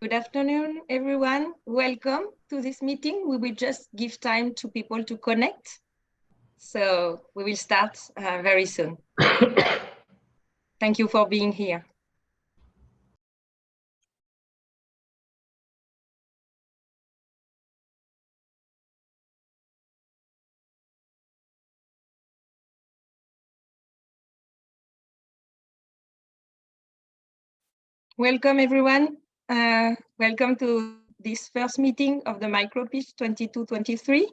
Good afternoon, everyone. Welcome to this meeting. We will just give time to people to connect. So we will start very soon. Thank you for being here. Welcome, everyone. Welcome to this first meeting of the MicroPitch 22-23.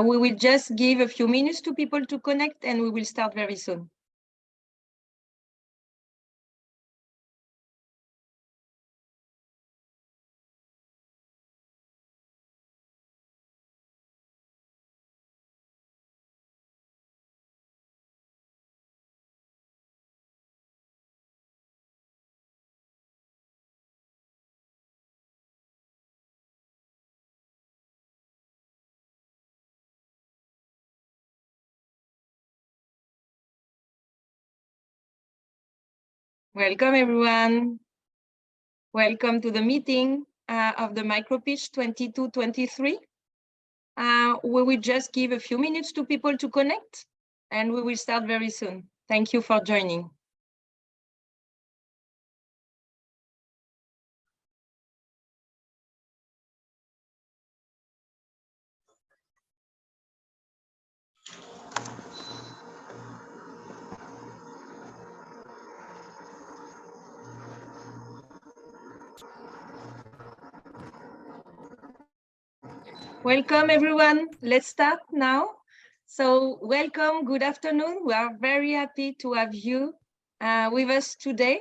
We will just give a few minutes to people to connect and we will start very soon. Welcome, everyone. Welcome to the meeting of the MicroPitch 22-23. We will just give a few minutes to people to connect and we will start very soon. Thank you for joining. Welcome, everyone. Let's start now. So welcome, good afternoon. We are very happy to have you with us today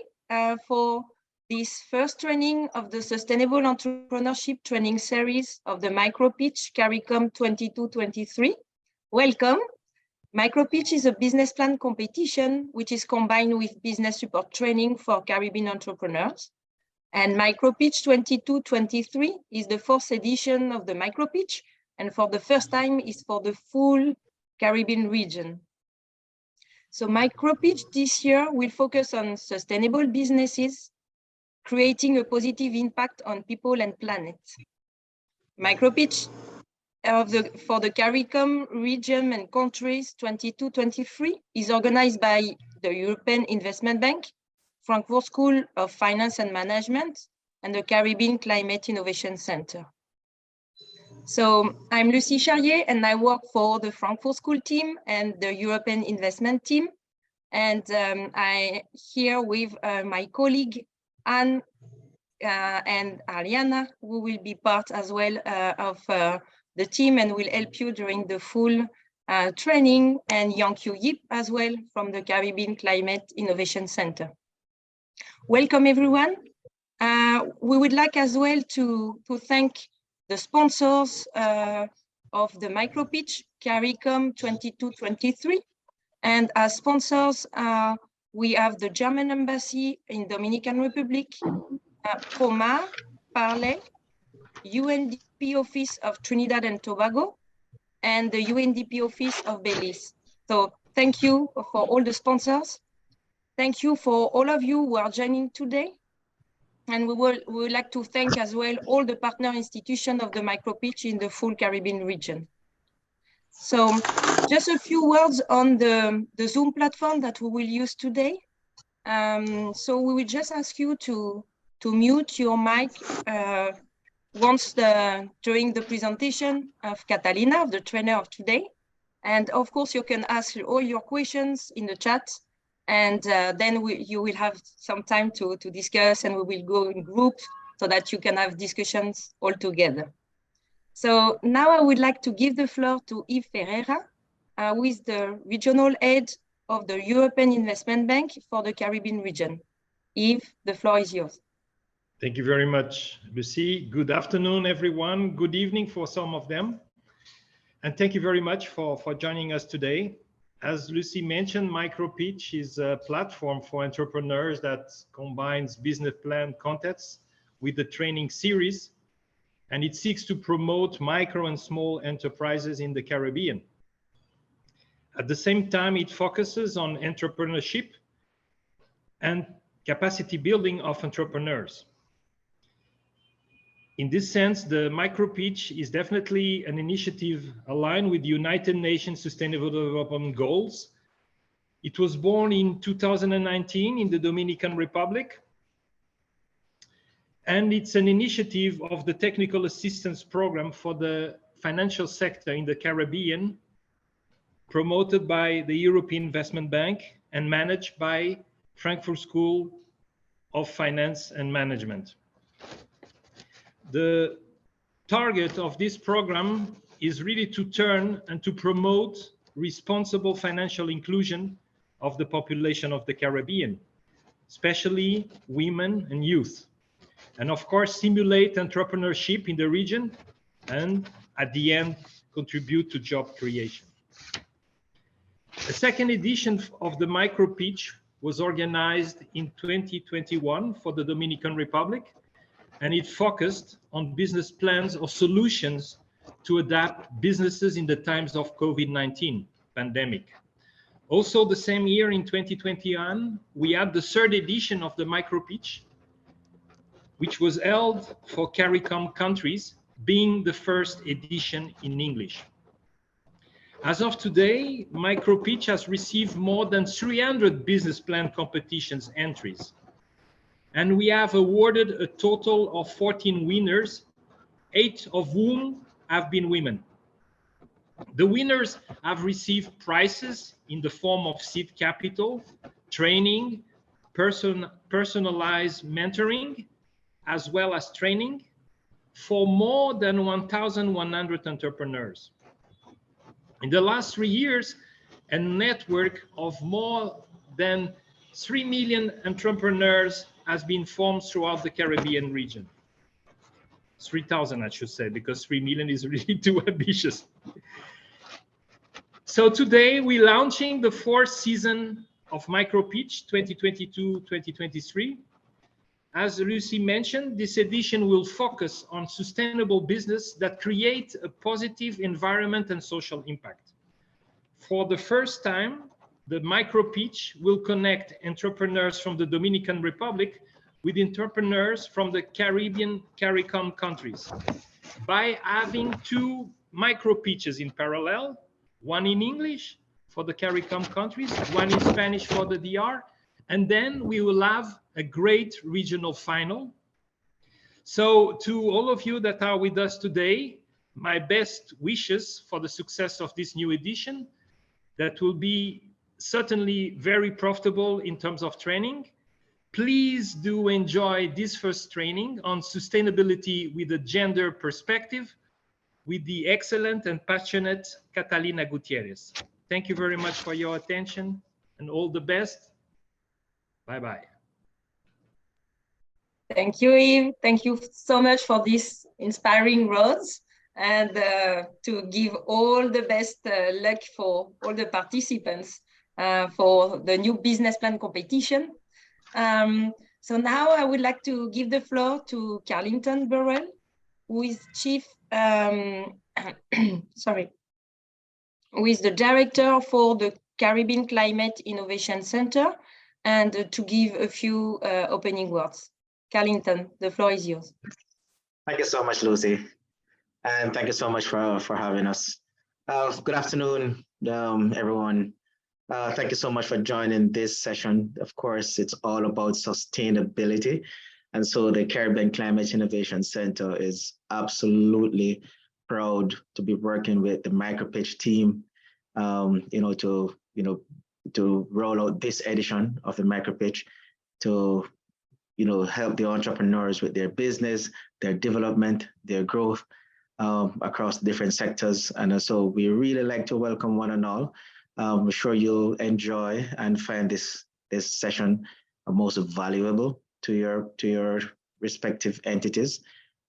for this first training of the Sustainable Entrepreneurship Training Series of the MicroPitch CARICOM 22-23. Welcome. MicroPitch is a business plan competition which is combined with business support training for Caribbean entrepreneurs. And MicroPitch 22-23 is the fourth edition of the MicroPitch, and for the first time is for the full Caribbean region. So MicroPitch this year will focus on sustainable businesses, creating a positive impact on people and planet. MicroPitch for the CARICOM region and countries 22-23 is organized by the European Investment Bank, Frankfurt School of Finance and Management, and the Caribbean Climate Innovation Center. So I'm Lucie Charrier, and I work for the Frankfurt School team and the European Investment team. And I'm here with my colleague, Anne and Ariana, who will be part as well of the team and will help you during the full training, and Yang Yip as well from the Caribbean Climate Innovation Center. Welcome, everyone. We would like as well to thank the sponsors of the MicroPitch CARICOM 22-23. And as sponsors, we have the German Embassy in Dominican Republic, PROMA, Parley, UNDP Office of Trinidad and Tobago, and the UNDP Office of Belize. So thank you for all the sponsors. Thank you for all of you who are joining today. And we would like to thank as well all the partner institutions of the MicroPitch in the full Caribbean region. So just a few words on the Zoom platform that we will use today. So we will just ask you to mute your mic during the presentation of Catalina, of the trainer of today. And of course, you can ask all your questions in the chat. And then you will have some time to discuss, and we will go in groups so that you can have discussions all together. So now I would like to give the floor to Yves Ferreira, who is the regional head of the European Investment Bank for the Caribbean region. Yves, the floor is yours. Thank you very much, Lucie. Good afternoon, everyone. Good evening for some of them. And thank you very much for joining us today. As Lucie mentioned, MicroPitch is a platform for entrepreneurs that combines business plan contests with the training series, and it seeks to promote micro and small enterprises in the Caribbean. At the same time, it focuses on entrepreneurship and capacity building of entrepreneurs. In this sense, the MicroPitch is definitely an initiative aligned with the United Nations Sustainable Development Goals. It was born in 2019 in the Dominican Republic. And it's an initiative of the Technical Assistance Program for the financial sector in the Caribbean, promoted by the European Investment Bank and managed by Frankfurt School of Finance and Management. The target of this program is really to turn and to promote responsible financial inclusion of the population of the Caribbean, especially women and youth. And of course, stimulate entrepreneurship in the region and at the end, contribute to job creation. A second edition of the MicroPitch was organized in 2021 for the Dominican Republic, and it focused on business plans or solutions to adapt businesses in the times of COVID-19 pandemic. Also, the same year in 2021, we had the third edition of the MicroPitch, which was held for CARICOM countries, being the first edition in English. As of today, MicroPitch has received more than 300 business plan competitions entries. And we have awarded a total of 14 winners, 8 of whom have been women. The winners have received prizes in the form of seed capital, training, personalized mentoring, as well as training for more than 1,100 entrepreneurs. In the last 3 years, a network of more than 3 million entrepreneurs has been formed throughout the Caribbean region. 3,000, I should say, because 3 million is really too ambitious. So today we're launching the 4th season of MicroPitch 2022-2023. As Lucy mentioned, this edition will focus on sustainable business that create a positive environment and social impact. For the first time, the MicroPitch will connect entrepreneurs from the Dominican Republic with entrepreneurs from the Caribbean CARICOM countries by having 2 MicroPitches in parallel, one in English for the CARICOM countries, one in Spanish for the DR, and then we will have a great regional final. So to all of you that are with us today, my best wishes for the success of this new edition that will be certainly very profitable in terms of training. Please do enjoy this first training on sustainability with a gender perspective with the excellent and passionate Catalina Gutierrez. Thank you very much for your attention and all the best. Bye-bye. Thank you, Yves. Thank you so much for these inspiring words and to give all the best luck for all the participants for the new business plan competition. So now I would like to give the floor to Carlington Burrell, who is who is the director for the Caribbean Climate Innovation Center, and to give a few opening words. Carlington, the floor is yours. Thank you so much, Lucy. And thank you so much for having us. Good afternoon, everyone. Thank you so much for joining this session. Of course, it's all about sustainability. And so the Caribbean Climate Innovation Center is absolutely proud to be working with the MicroPitch team, to roll out this edition of the MicroPitch to, help the entrepreneurs with their business, their development, their growth across different sectors. And so we really like to welcome one and all. I'm sure you'll enjoy and find this session most valuable to your respective entities,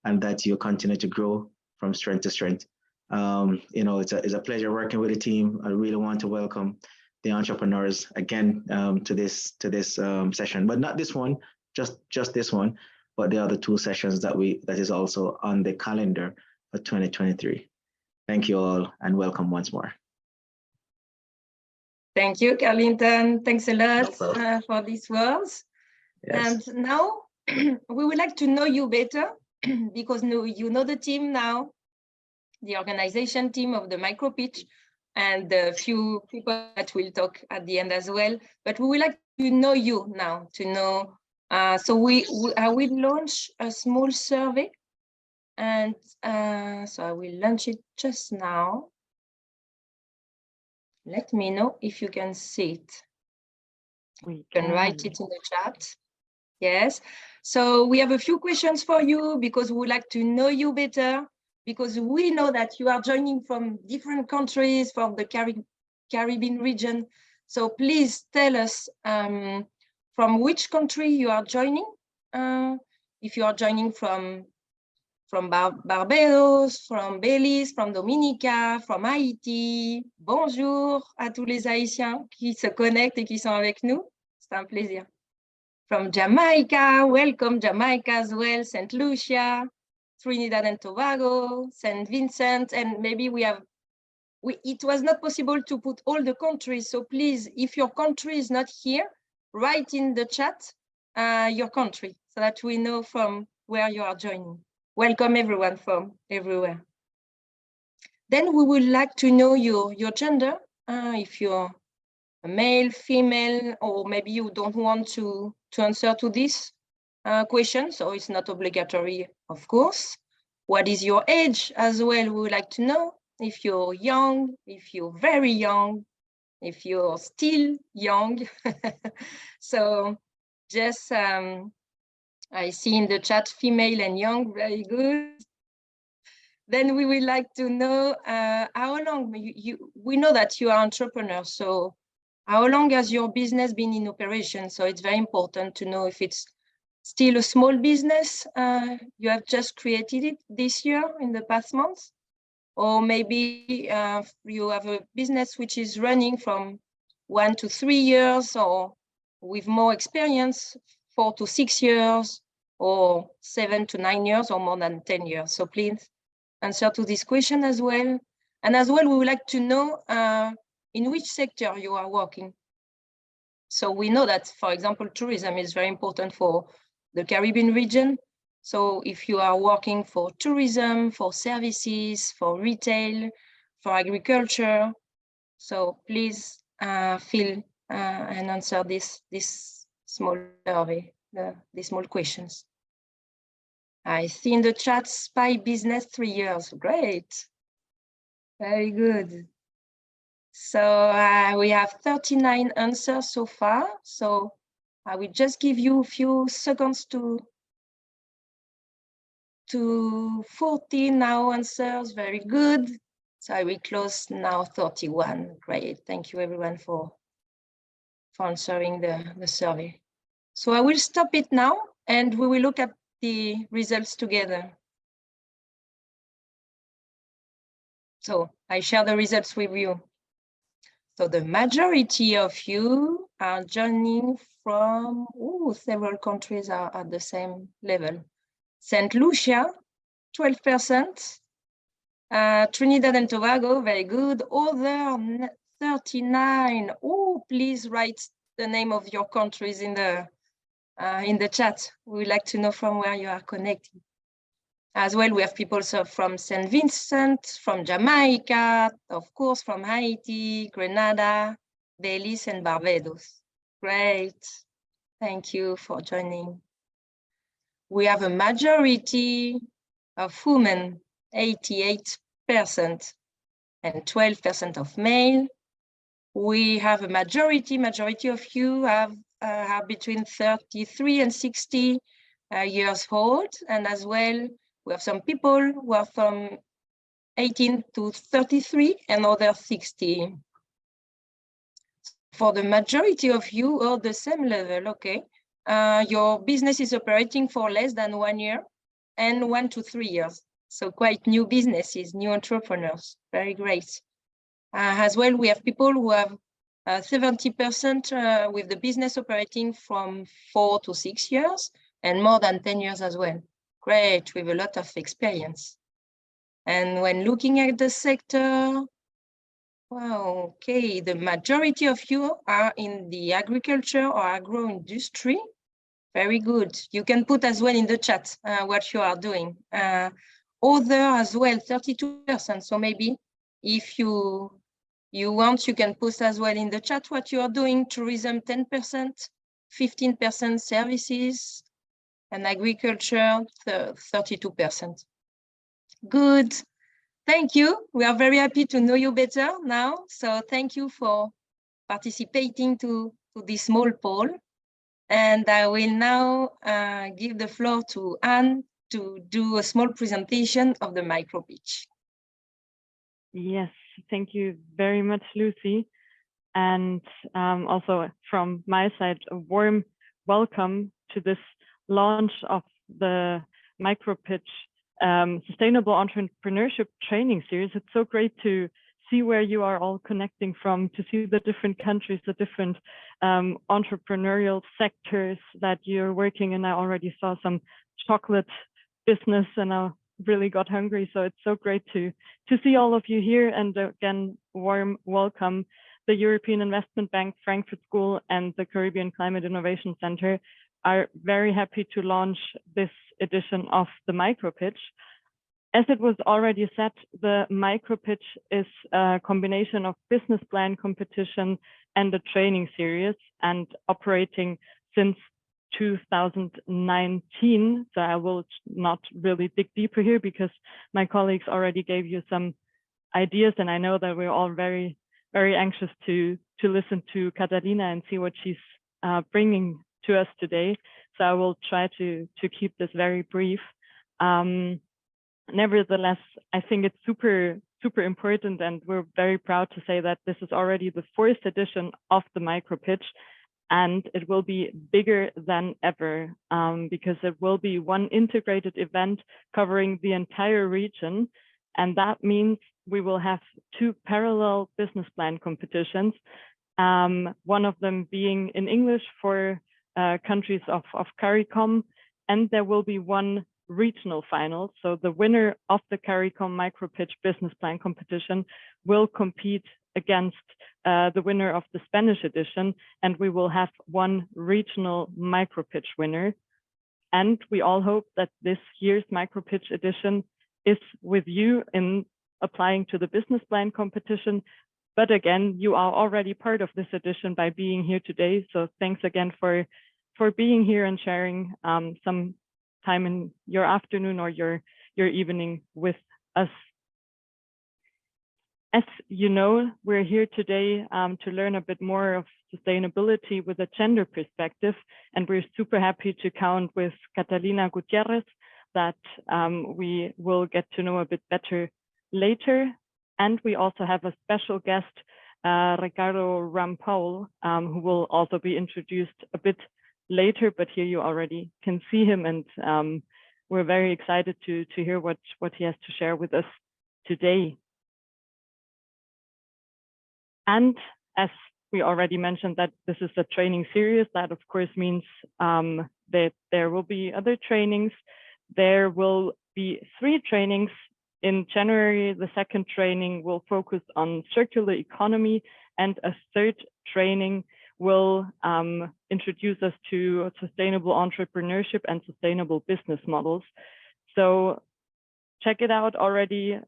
and that you continue to grow from strength to strength. It's a pleasure working with the team. I really want to welcome the entrepreneurs again to this session, but not this one, just this one, but the other 2 sessions that is also on the calendar for 2023. Thank you all and welcome once more. Thank you, Carlington. Thanks a lot for these words. Yes. And now we would like to know you better. because you know the team now, the organization team of the MicroPitch, and a few people that will talk at the end as well. But we would like to know you now, to know. So I will launch a small survey, and so I will launch it just now. Let me know if you can see it. You can write it in the chat. Yes. So we have a few questions for you because we would like to know you better, because we know that you are joining from different countries, from the Caribbean region. So please tell us from which country you are joining. If you are joining from Barbados, from Belize, from Dominica, from Haïti. Bonjour à tous les Haïtiens qui se connectent et qui sont avec nous. C'est un plaisir. From Jamaica, welcome Jamaica as well, St. Lucia, Trinidad and Tobago, St. Vincent, and maybe it was not possible to put all the countries, so please, if your country is not here, write in the chat your country so that we know from where you are joining. Welcome everyone from everywhere. Then we would like to know your gender, if you're a male, female, or maybe you don't want to answer to this question, so it's not obligatory, of course. What is your age as well? We would like to know if you're young, if you're very young, if you're still young. So just I see in the chat female and young, very good. Then we would like to know how long we know that you are entrepreneurs, so how long has your business been in operation? So it's very important to know if it's still a small business, you have just created it this year in the past months, or maybe you have a business which is running from 1 to 3 years, or with more experience, 4 to 6 years, or 7 to 9 years, or more than 10 years. So please answer to this question as well. And as well, we would like to know in which sector you are working. So we know that, for example, tourism is very important for the Caribbean region. So if you are working for tourism, for services, for retail, for agriculture, so please fill and answer this small survey, these small questions. I see in the chat, spy business 3 years. Great. Very good. So we have 39 answers so far. So I will just give you a few seconds to 40 now answers. Very good. So I will close now 31. Great. Thank you everyone for answering the survey. So I will stop it now and we will look at the results together. So I share the results with you. So the majority of you are joining from several countries are at the same level. St. Lucia, 12%. Trinidad and Tobago, very good. Other 39. Oh, please write the name of your countries in the chat. We would like to know from where you are connecting. As well, we have people from St. Vincent, from Jamaica, of course, from Haiti, Grenada, Belize, and Barbados. Great. Thank you for joining. We have a majority of women, 88%, and 12% of male. We have a majority of you have between 33 and 60 years old, and as well, we have some people who are from 18 to 33 and other 60. For the majority of you, all the same level, okay. Your business is operating for less than 1 year and 1 to 3 years. So quite new businesses, new entrepreneurs, very great. As well, we have people who have 70% with the business operating from 4 to 6 years and more than 10 years as well. Great, with a lot of experience. And when looking at the sector, wow, okay, the majority of you are in the agriculture or agro industry. Very good. You can put as well in the chat what you are doing. Other as well, 32%. So maybe if you want, you can post as well in the chat what you are doing. Tourism 10%, 15% services, and agriculture 32%. Good. Thank you. We are very happy to know you better now. So thank you for participating to this small poll. And I will now give the floor to Anne to do a small presentation of the micropitch. Yes, thank you very much, Lucy. And also from my side, a warm welcome to this launch of the MicroPitch Sustainable Entrepreneurship Training Series. It's so great to see where you are all connecting from, to see the different countries, the different entrepreneurial sectors that you're working in. I already saw some chocolate business and I really got hungry. So it's so great to see all of you here. And again, warm welcome. The European Investment Bank Frankfurt School and the Caribbean Climate Innovation Center are very happy to launch this edition of the MicroPitch. As it was already said, the MicroPitch is a combination of business plan competition and a training series, and operating since 2019. So I will not really dig deeper here because my colleagues already gave you some ideas, and I know that we're all very, very anxious to listen to Catalina and see what she's bringing to us today. So I will try to keep this very brief. Nevertheless, I think it's super important, and we're very proud to say that this is already the 4th edition of the MicroPitch, and it will be bigger than ever because it will be one integrated event covering the entire region. And that means we will have 2 parallel business plan competitions, one of them being in English for countries of CARICOM, and there will be one regional final. So the winner of the CARICOM MicroPitch business plan competition will compete against the winner of the Spanish edition, and we will have one regional MicroPitch winner. And we all hope that this year's MicroPitch edition is with you in applying to the business plan competition. But again, you are already part of this edition by being here today. So thanks again for being here and sharing some time in your afternoon or your evening with us. As you know, we're here today to learn a bit more of sustainability with a gender perspective, and we're super happy to count with Catalina Gutierrez that we will get to know a bit better later. And we also have a special guest, Ricardo Rampaul, who will also be introduced a bit later, but here you already can see him, and we're very excited to hear what he has to share with us today. And as we already mentioned, that this is a training series, that of course means that there will be other trainings. There will be 3 trainings. In January, the 2nd training will focus on circular economy, and a 3rd training will introduce us to sustainable entrepreneurship and sustainable business models. So check it out already,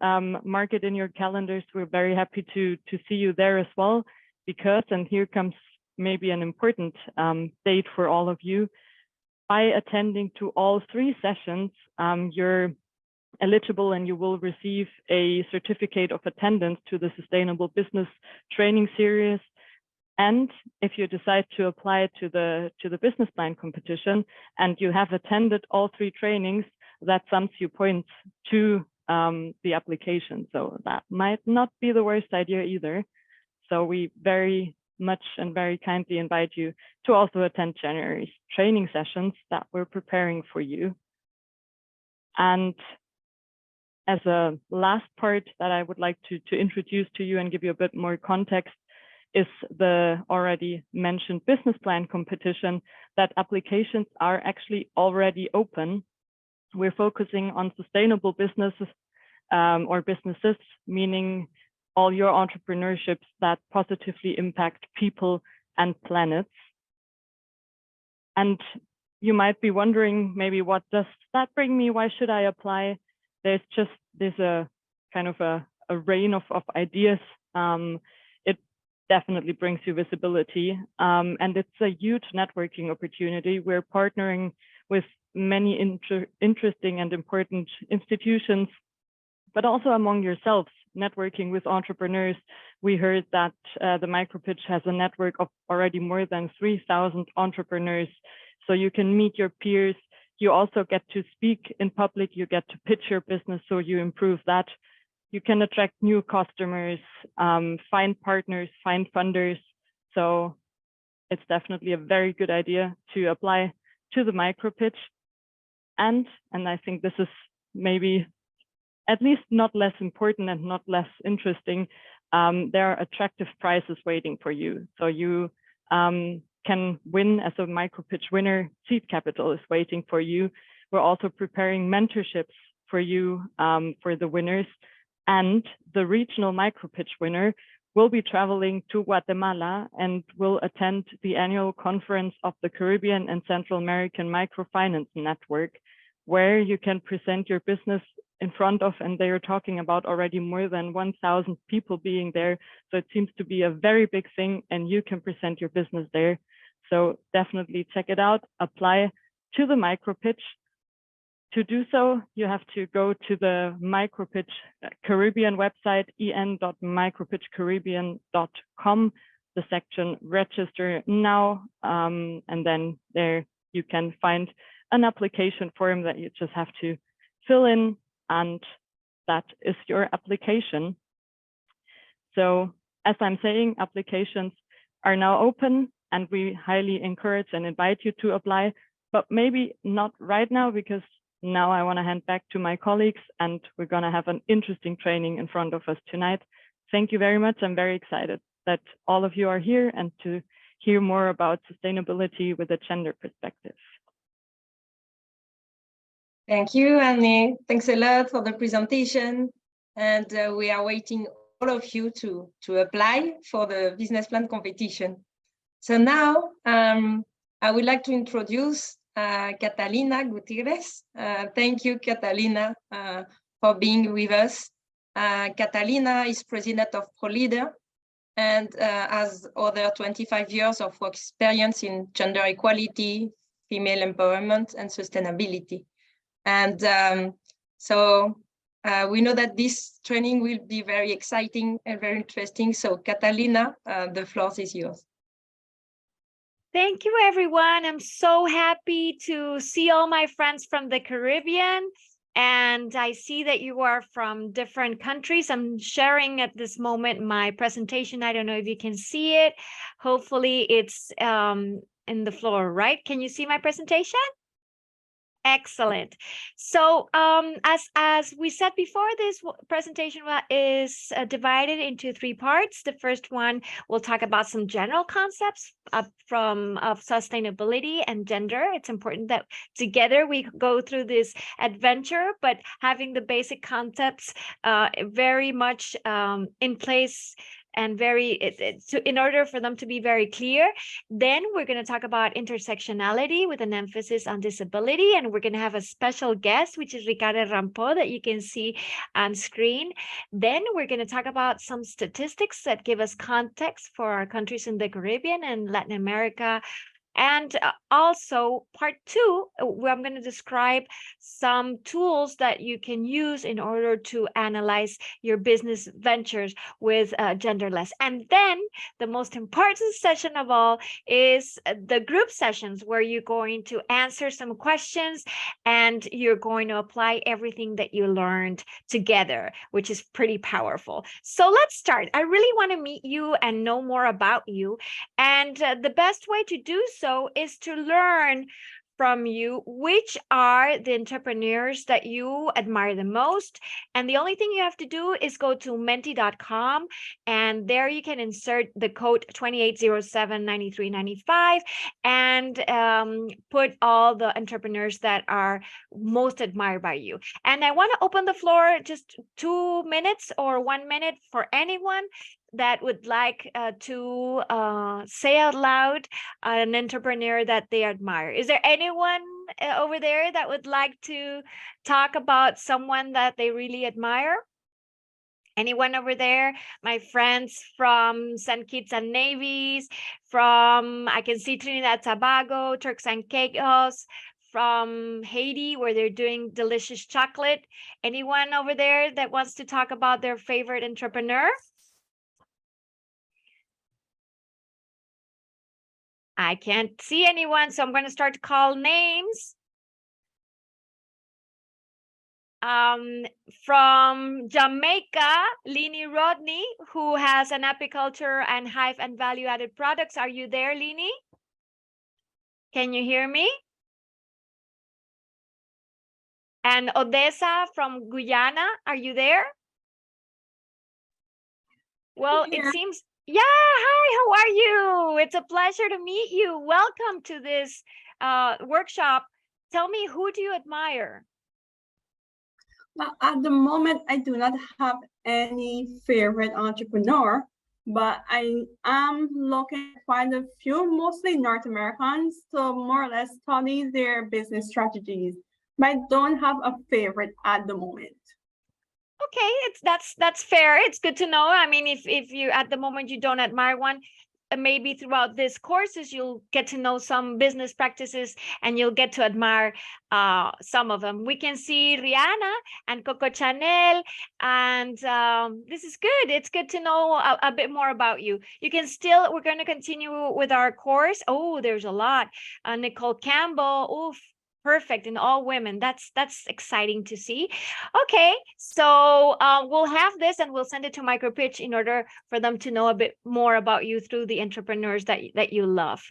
mark it in your calendars. We're very happy to see you there as well, because, and here comes maybe an important date for all of you, by attending to all 3 sessions, you're eligible and you will receive a certificate of attendance to the Sustainable Business Training Series. And if you decide to apply to the business plan competition and you have attended all 3 trainings, that sums you points to the application. So that might not be the worst idea either. So we very much and very kindly invite you to also attend January's training sessions that we're preparing for you. And as a last part that I would like to introduce to you and give you a bit more context is the already mentioned business plan competition, that applications are actually already open. We're focusing on sustainable businesses or businesses, meaning all your entrepreneurships that positively impact people and planets. And you might be wondering, maybe, what does that bring me? Why should I apply? There's a kind of a rain of ideas. It definitely brings you visibility, and it's a huge networking opportunity. We're partnering with many interesting and important institutions, but also among yourselves, networking with entrepreneurs. We heard that the MicroPitch has a network of already more than 3,000 entrepreneurs. So you can meet your peers. You also get to speak in public. You get to pitch your business, so you improve that. You can attract new customers, find partners, find funders. So it's definitely a very good idea to apply to the MicroPitch. And I think this is maybe at least not less important and not less interesting. There are attractive prizes waiting for you. So you can win as a MicroPitch winner. Seed capital is waiting for you. We're also preparing mentorships for you, for the winners. And the regional MicroPitch winner will be traveling to Guatemala and will attend the annual conference of the Caribbean and Central American Microfinance Network, where you can present your business in front of, and they are talking about already more than 1,000 people being there. So it seems to be a very big thing, and you can present your business there. So definitely check it out, apply to the MicroPitch. To do so, you have to go to the MicroPitch Caribbean website, en.micropitchcaribbean.com, the section register now, and then there you can find an application form that you just have to fill in, and that is your application. So as I'm saying, applications are now open, and we highly encourage and invite you to apply, but maybe not right now, because now I want to hand back to my colleagues, and we're going to have an interesting training in front of us tonight. Thank you very much. I'm very excited that all of you are here and to hear more about sustainability with a gender perspective. Thank you, Annie. Thanks a lot for the presentation. And we are waiting all of you to apply for the business plan competition. So now I would like to introduce Catalina Gutierrez. Thank you, Catalina, for being with us. Catalina is president of PROLIDER and has over 25 years of work experience in gender equality, female empowerment, and sustainability. And so we know that this training will be very exciting and very interesting. So Catalina, the floor is yours. Thank you, everyone. I'm so happy to see all my friends from the Caribbean. And I see that you are from different countries. I'm sharing at this moment my presentation. I don't know if you can see it. Hopefully it's in the floor, right? Can you see my presentation? Excellent. So as we said before, this presentation is divided into 3 parts. The first one, we'll talk about some general concepts of sustainability and gender. It's important that together we go through this adventure, but having the basic concepts very much in place and in order for them to be very clear. Then we're going to talk about intersectionality with an emphasis on disability, and we're going to have a special guest, which is Ricardo Rampo, that you can see on screen. Then we're going to talk about some statistics that give us context for our countries in the Caribbean and Latin America. And also part 2, where I'm going to describe some tools that you can use in order to analyze your business ventures with genderless. And then the most important session of all is the group sessions, where you're going to answer some questions and you're going to apply everything that you learned together, which is pretty powerful. So let's start. I really want to meet you and know more about you. And the best way to do so is to learn from you which are the entrepreneurs that you admire the most. And the only thing you have to do is go to menti.com, and there you can insert the code 28079395 and put all the entrepreneurs that are most admired by you. And I want to open the floor just 2 minutes or 1 minute for anyone. that would like to say out loud an entrepreneur that they admire? Is there anyone over there that would like to talk about someone that they really admire? Anyone over there? My friends from St. Kitts and Nevis, from, I can see Trinidad Tobago, Turks and Caicos, from Haiti, where they're doing delicious chocolate. Anyone over there that wants to talk about their favorite entrepreneur? I can't see anyone, so I'm going to start to call names. From Jamaica, Lini Rodney, who has an apiculture and hive and value-added products. Are you there, Lini? Can you hear me? And Odessa from Guyana, are you there? Well, it seems, yeah, hi, how are you? It's a pleasure to meet you. Welcome to this workshop. Tell me, who do you admire? Well, at the moment, I do not have any favorite entrepreneur, but I am looking at quite a few, mostly North Americans, to more or less study their business strategies. But I don't have a favorite at the moment. Okay, that's fair. It's good to know. I mean, if you at the moment you don't admire one, maybe throughout these courses you'll get to know some business practices and you'll get to admire some of them. We can see Rihanna and Coco Chanel, and this is good. It's good to know a bit more about you. You can still, we're going to continue with our course. Oh, there's a lot. Nicole Campbell, oof. Perfect, in all women. That's exciting to see. Okay, so we'll have this and we'll send it to MicroPitch in order for them to know a bit more about you through the entrepreneurs that you love.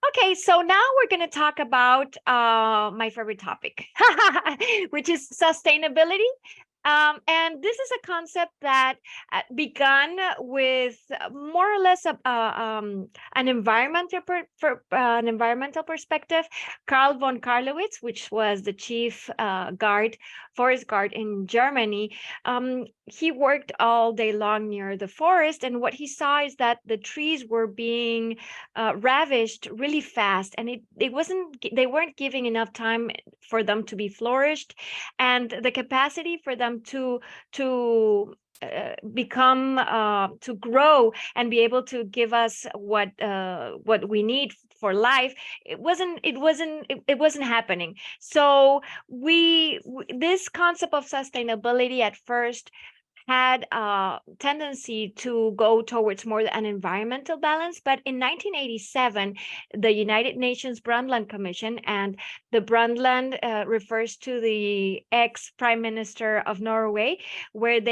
Okay, so now we're going to talk about my favorite topic, which is sustainability. And this is a concept that began with more or less an environmental perspective. Karl von Karlowitz, which was the chief forest guard in Germany, he worked all day long near the forest, and what he saw is that the trees were being ravished really fast, and they weren't giving enough time for them to be flourished, and the capacity for them to become to grow and be able to give us what we need for life, it wasn't happening. So this concept of sustainability at first had a tendency to go towards more an environmental balance. But in 1987, the United Nations Brundtland Commission, and the Brundtland refers to the ex-Prime Minister of Norway, where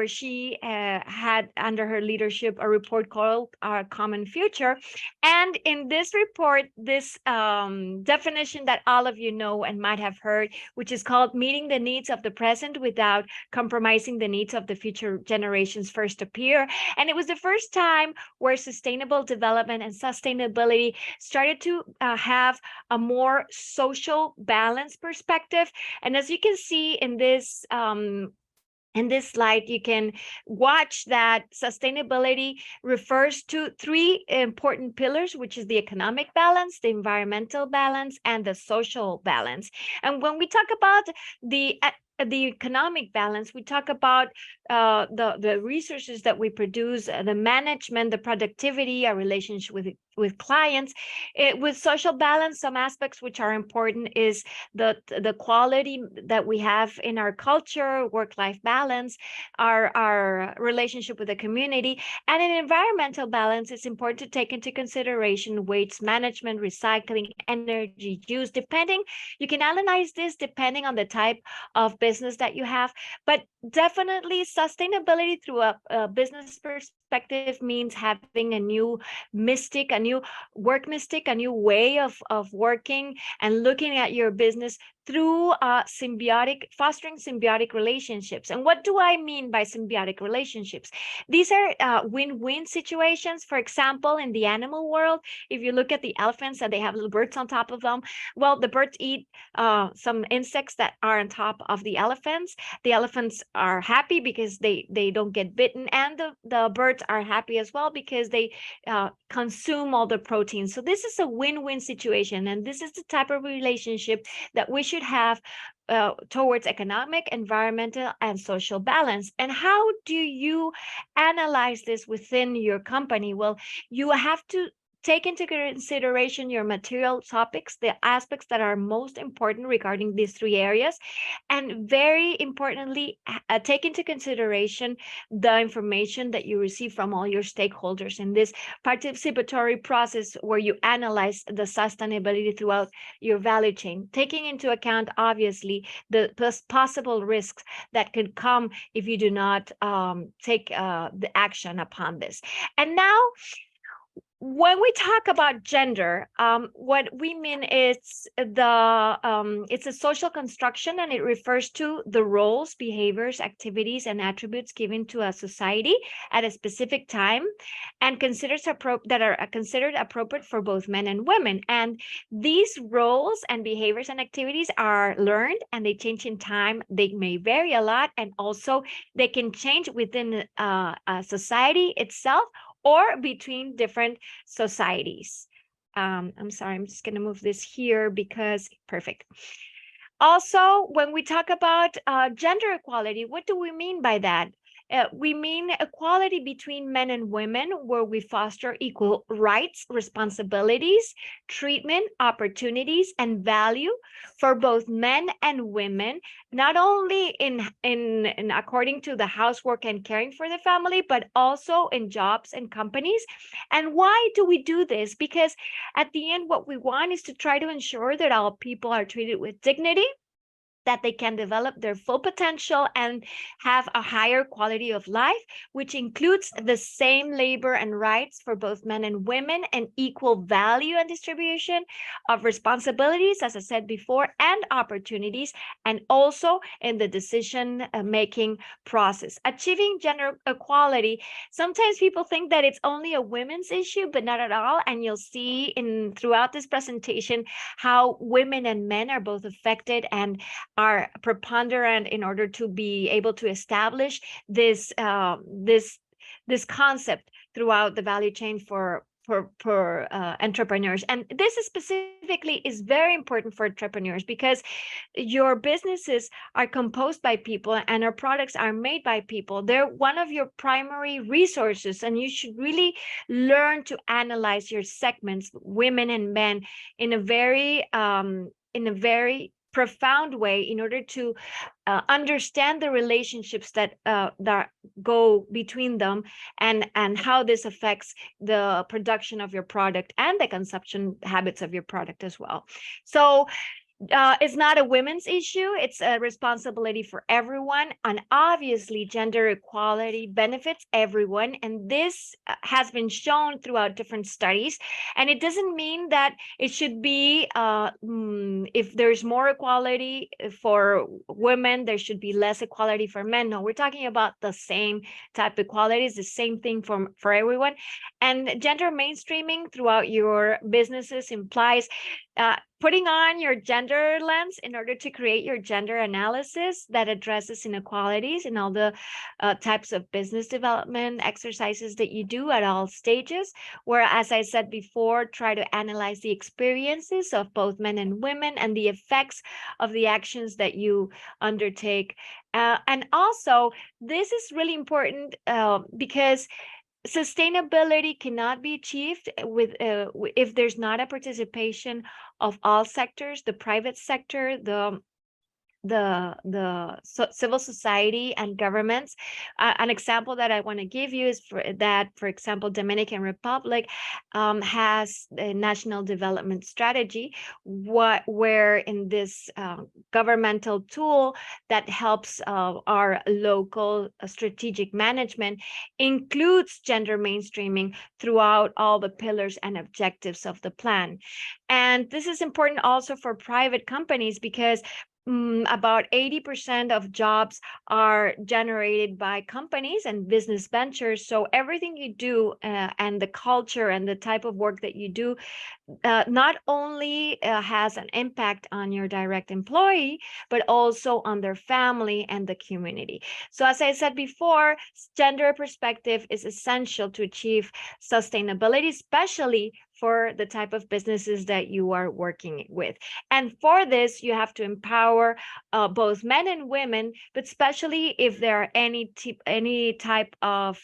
she had under her leadership a report called Our Common Future. And in this report, this definition that all of you know and might have heard, which is called meeting the needs of the present without compromising the needs of the future generations, first appear. And it was the first time where sustainable development and sustainability started to have a more social balance perspective. And as you can see in this slide, you can watch that sustainability refers to three important pillars, which is the economic balance, the environmental balance, and the social balance. And when we talk about the economic balance, we talk about the resources that we produce, the management, the productivity, our relationship with clients. With social balance, some aspects which are important is the quality that we have in our culture, work-life balance, our relationship with the community. And in environmental balance, it's important to take into consideration waste management, recycling, energy use. You can analyze this depending on the type of business that you have, but definitely sustainability through a business perspective means having a new work mystic, a new way of working and looking at your business through fostering symbiotic relationships. And what do I mean by symbiotic relationships? These are win-win situations. For example, in the animal world, if you look at the elephants and they have little birds on top of them, well, the birds eat some insects that are on top of the elephants. The elephants are happy because they don't get bitten, and the birds are happy as well because they consume all the protein. So this is a win-win situation, and this is the type of relationship that we should have towards economic, environmental, and social balance. And how do you analyze this within your company? Well, you have to take into consideration your material topics, the aspects that are most important regarding these three areas, and very importantly, take into consideration the information that you receive from all your stakeholders in this participatory process where you analyze the sustainability throughout your value chain, taking into account, obviously, the possible risks that could come if you do not take the action upon this. And now, when we talk about gender, what we mean is it's a social construction, and it refers to the roles, behaviors, activities, and attributes given to a society at a specific time, and that are considered appropriate for both men and women. And these roles and behaviors and activities are learned, and they change in time. They may vary a lot, and also they can change within a society itself, or between different societies. I'm sorry, I'm just going to move this here because perfect. Also, when we talk about gender equality, what do we mean by that? We mean equality between men and women, where we foster equal rights, responsibilities, treatment, opportunities, and value for both men and women, not only in according to the housework and caring for the family, but also in jobs and companies. And why do we do this? Because at the end, what we want is to try to ensure that all people are treated with dignity, that they can develop their full potential and have a higher quality of life, which includes the same labor and rights for both men and women, and equal value and distribution of responsibilities, as I said before, and opportunities, and also in the decision-making process. Achieving gender equality, sometimes people think that it's only a women's issue, but not at all. And you'll see throughout this presentation how women and men are both affected and are preponderant in order to be able to establish this this concept throughout the value chain for entrepreneurs. And this specifically is very important for entrepreneurs, because your businesses are composed by people and our products are made by people. They're one of your primary resources, and you should really learn to analyze your segments, women and men, in a very profound way, in order to understand the relationships that go between them, and how this affects the production of your product and the consumption habits of your product as well. So it's not a women's issue, it's a responsibility for everyone. And obviously, gender equality benefits everyone. And this has been shown throughout different studies. And it doesn't mean that it should be, if there's more equality for women, there should be less equality for men. No, we're talking about the same type of equality. It's the same thing for everyone. And gender mainstreaming throughout your businesses implies putting on your gender lens in order to create your gender analysis that addresses inequalities in all the types of business development exercises that you do at all stages, where, as I said before, try to analyze the experiences of both men and women and the effects of the actions that you undertake. And also, this is really important because sustainability cannot be achieved if there's not a participation of all sectors, the private sector, the civil society and governments. An example that I want to give you is for example, Dominican Republic has a national development strategy, where in this governmental tool that helps our local strategic management includes gender mainstreaming throughout all the pillars and objectives of the plan. And this is important also for private companies, because about 80% of jobs are generated by companies and business ventures. So everything you do and the culture and the type of work that you do not only has an impact on your direct employee, but also on their family and the community. So as I said before, gender perspective is essential to achieve sustainability, especially for the type of businesses that you are working with. And for this, you have to empower both men and women, but especially if there are any type of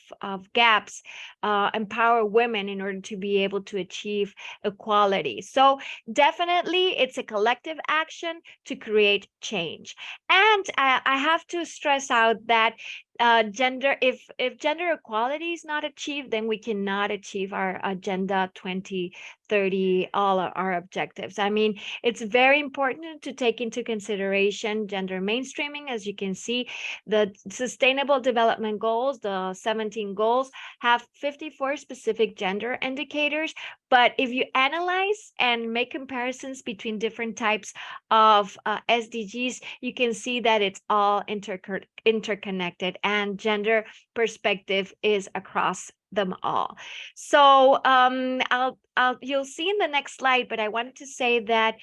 gaps, empower women in order to be able to achieve equality. So definitely it's a collective action to create change. And I have to stress out that if gender equality is not achieved, then we cannot achieve our Agenda 2030, all our objectives. I mean, it's very important to take into consideration gender mainstreaming. As you can see, the Sustainable Development Goals, the 17 goals, have 54 specific gender indicators. But if you analyze and make comparisons between different types of SDGs, you can see that it's all interconnected, and gender perspective is across them all. So you'll see in the next slide, but I wanted to say that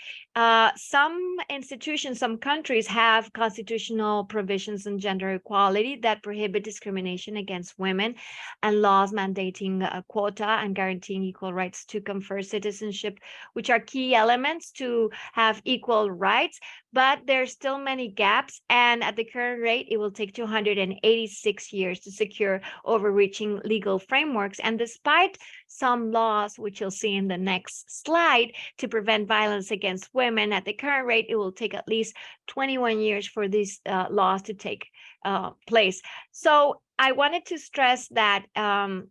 some institutions, some countries have constitutional provisions on gender equality that prohibit discrimination against women, and laws mandating a quota and guaranteeing equal rights to confer citizenship, which are key elements to have equal rights. But there's still many gaps, and at the current rate, it will take 286 years to secure overreaching legal frameworks. And despite some laws, which you'll see in the next slide, to prevent violence against women, at the current rate, it will take at least 21 years for these laws to take place. So I wanted to stress that out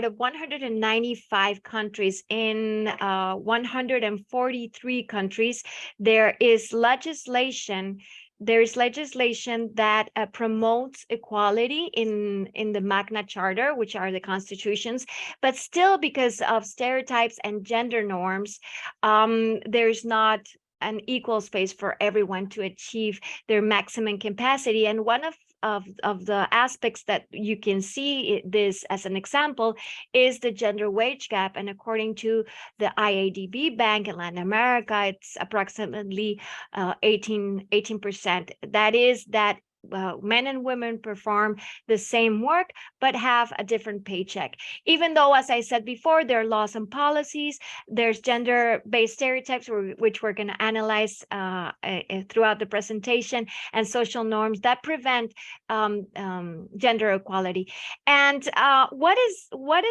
of 195 countries, in 143 countries, there is legislation that promotes equality in the Magna Charta, which are the constitutions. But still, because of stereotypes and gender norms, there's not an equal space for everyone to achieve their maximum capacity. And one of the aspects that you can see this as an example is the gender wage gap. And according to the IADB Bank in Latin America, it's approximately 18%. That is that men and women perform the same work, but have a different paycheck. Even though, as I said before, there are laws and policies, there's gender-based stereotypes, which we're going to analyze throughout the presentation, and social norms that prevent gender equality. And what is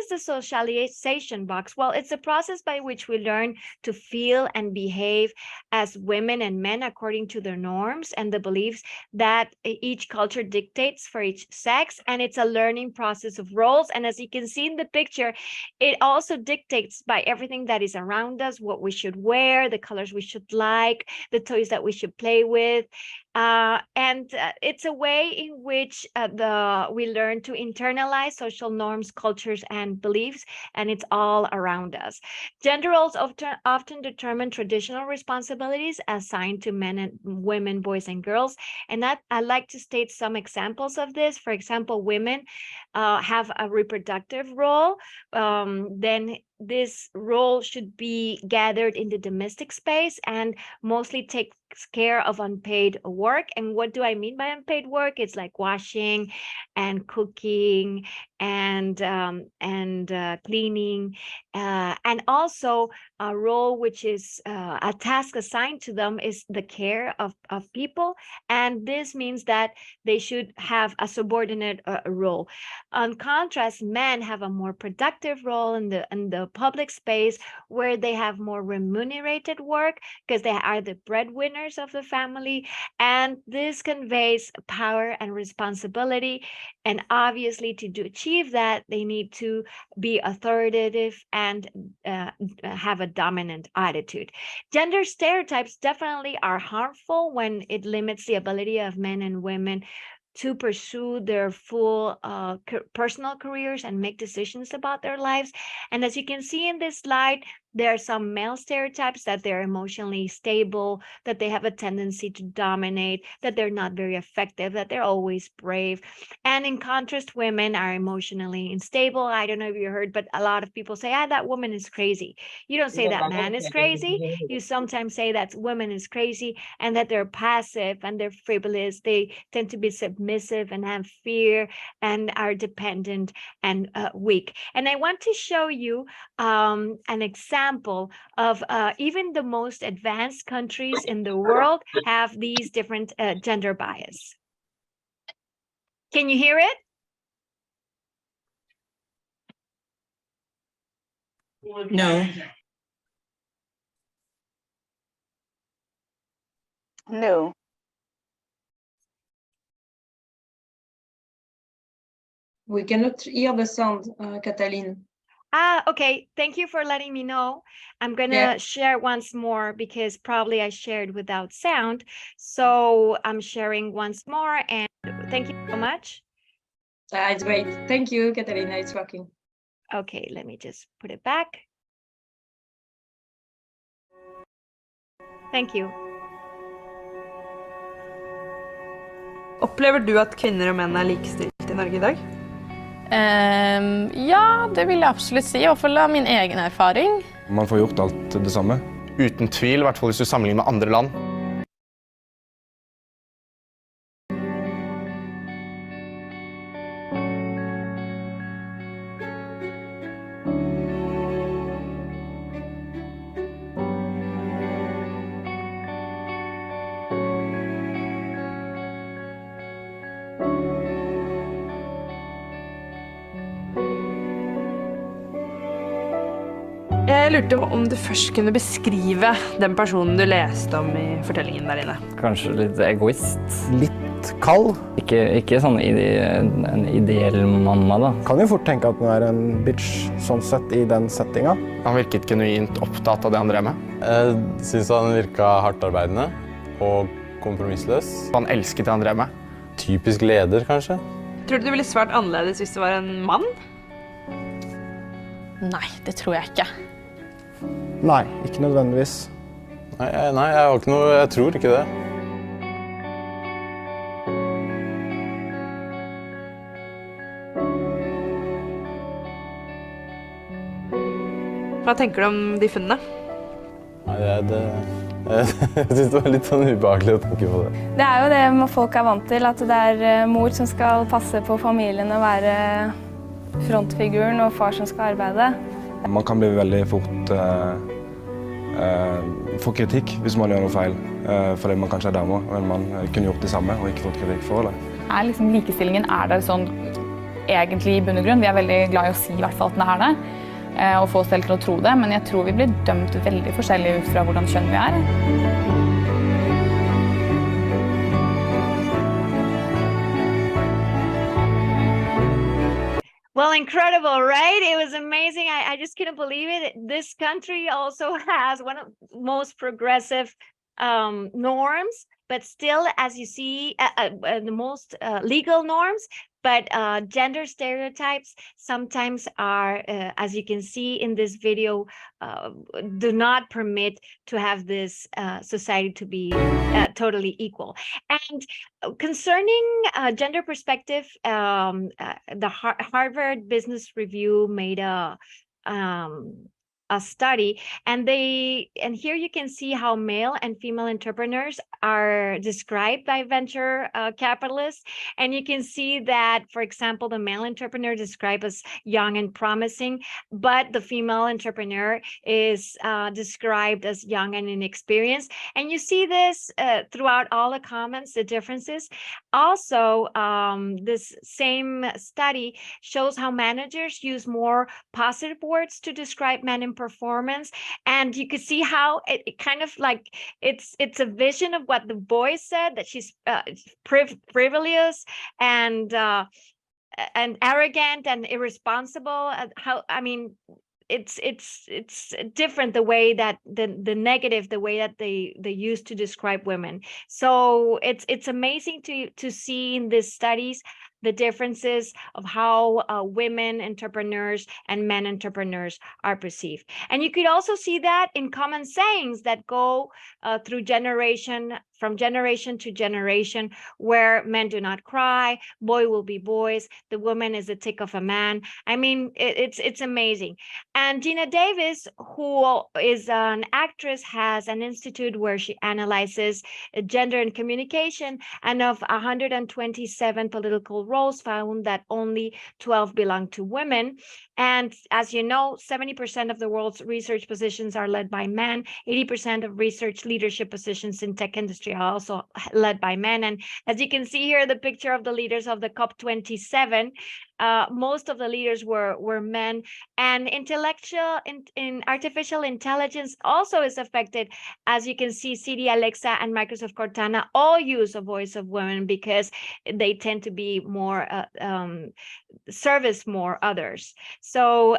the socialization box? Well, it's a process by which we learn to feel and behave as women and men according to their norms and the beliefs that each culture dictates for each sex. And it's a learning process of roles. And as you can see in the picture, it also dictates by everything that is around us, what we should wear, the colors we should like, the toys that we should play with. And it's a way in which we learn to internalize social norms, cultures, and beliefs, and it's all around us. Gender roles often determine traditional responsibilities assigned to men and women, boys and girls. And that I'd like to state some examples of this. For example, women have a reproductive role. Then this role should be gathered in the domestic space and mostly takes care of unpaid work. And what do I mean by unpaid work? It's like washing and cooking and cleaning, and also a role which is a task assigned to them is the care of people, and this means that they should have a subordinate role. On contrast, men have a more productive role in the public space, where they have more remunerated work because they are the breadwinners of the family, and this conveys power and responsibility. And obviously, to achieve that, they need to be authoritative and have a dominant attitude. Gender stereotypes definitely are harmful when it limits the ability of men and women to pursue their full personal careers and make decisions about their lives. And as you can see in this slide, there are some male stereotypes that they're emotionally stable, that they have a tendency to dominate, that they're not very effective, that they're always brave. And in contrast, women are emotionally unstable. I don't know if you heard, but a lot of people say, that woman is crazy. You don't say that man is crazy. You sometimes say that woman is crazy, and that they're passive and they're frivolous. They tend to be submissive and have fear and are dependent and weak. And I want to show you an example of even the most advanced countries in the world have these different gender bias. Can you hear it? No. No. We cannot hear the sound, Catalina. Okay. Thank you for letting me know. I'm gonna share once more because probably I shared without sound. So I'm sharing once more, and thank you so much. It's great. Thank you, Catalina. It's working. Okay, let me just put it back. Thank you. Opplever du at kvinner og menn er likestilt i Norge i dag? Ja, det vil jeg absolutt si, i hvert fall av min egen erfaring. Man får gjort alt det samme. Uten tvil, i hvert fall hvis du sammenligner med andre land. Jeg lurte om du først kunne beskrive den personen du leste om i fortellingen der inne. Kanskje litt egoist. Litt kald. Ikke sånn en ideell mamma da. Kan jo fort tenke at den er en bitch sånn sett i den settinga. Han virket genuint opptatt av det han drev med. Jeg synes han virket hardtarbeidende og kompromissløs. Han elsket det han drev med. Typisk leder, kanskje. Tror du det ville svart annerledes hvis det var en mann? Nei, det tror jeg ikke. Nei, ikke nødvendigvis. Nei, jeg tror ikke det. Hva tenker du om de funnene? Nei, jeg synes det var litt sånn ubehagelig å tenke på det. Det er jo det folk er vant til, at det er mor som skal passe på familien og være frontfiguren, og far som skal arbeide. Man kan bli veldig fort få kritikk hvis man gjør noe feil, fordi man kanskje er dame, men man kunne gjort det samme og ikke fått kritikk for det. Likestillingen er der sånn egentlig i bunn og grunn. Vi er veldig glad i å si i hvert fall at den er det, og få oss selv til å tro det, men jeg tror vi blir dømt veldig forskjellig ut fra hvordan kjønn vi er. Well, incredible, right? It was amazing. I just couldn't believe it. This country also has one of the most progressive norms, but still, as you see, the most legal norms. But gender stereotypes sometimes are, as you can see in this video, do not permit to have this society to be totally equal. And concerning gender perspective, the Harvard Business Review made a study, and here you can see how male and female entrepreneurs are described by venture capitalists. And you can see that, for example, the male entrepreneur described as young and promising, but the female entrepreneur is described as young and inexperienced. And you see this throughout all the comments, the differences. Also, this same study shows how managers use more positive words to describe men in performance, and you could see how it kind of like it's a vision of what the boys said, that she's frivolous and arrogant and irresponsible. How, I mean, it's different, the way that the negative, the way that they use to describe women. So it's amazing to see in these studies the differences of how women entrepreneurs and men entrepreneurs are perceived. And you could also see that in common sayings that go through from generation to generation, where men do not cry, boy will be boys, the woman is the tick of a man. I mean, it's amazing. And Gina Davis, who is an actress, has an institute where she analyzes gender and communication, and of 127 political roles, found that only 12 belong to women. And as you know, 70% of the world's research positions are led by men. 80% of research leadership positions in tech industry are also led by men. And as you can see here, the picture of the leaders of the COP27, most of the leaders were men. And in artificial intelligence also is affected. As you can see, CD Alexa and Microsoft Cortana all use a voice of women because they tend to be more service more others. So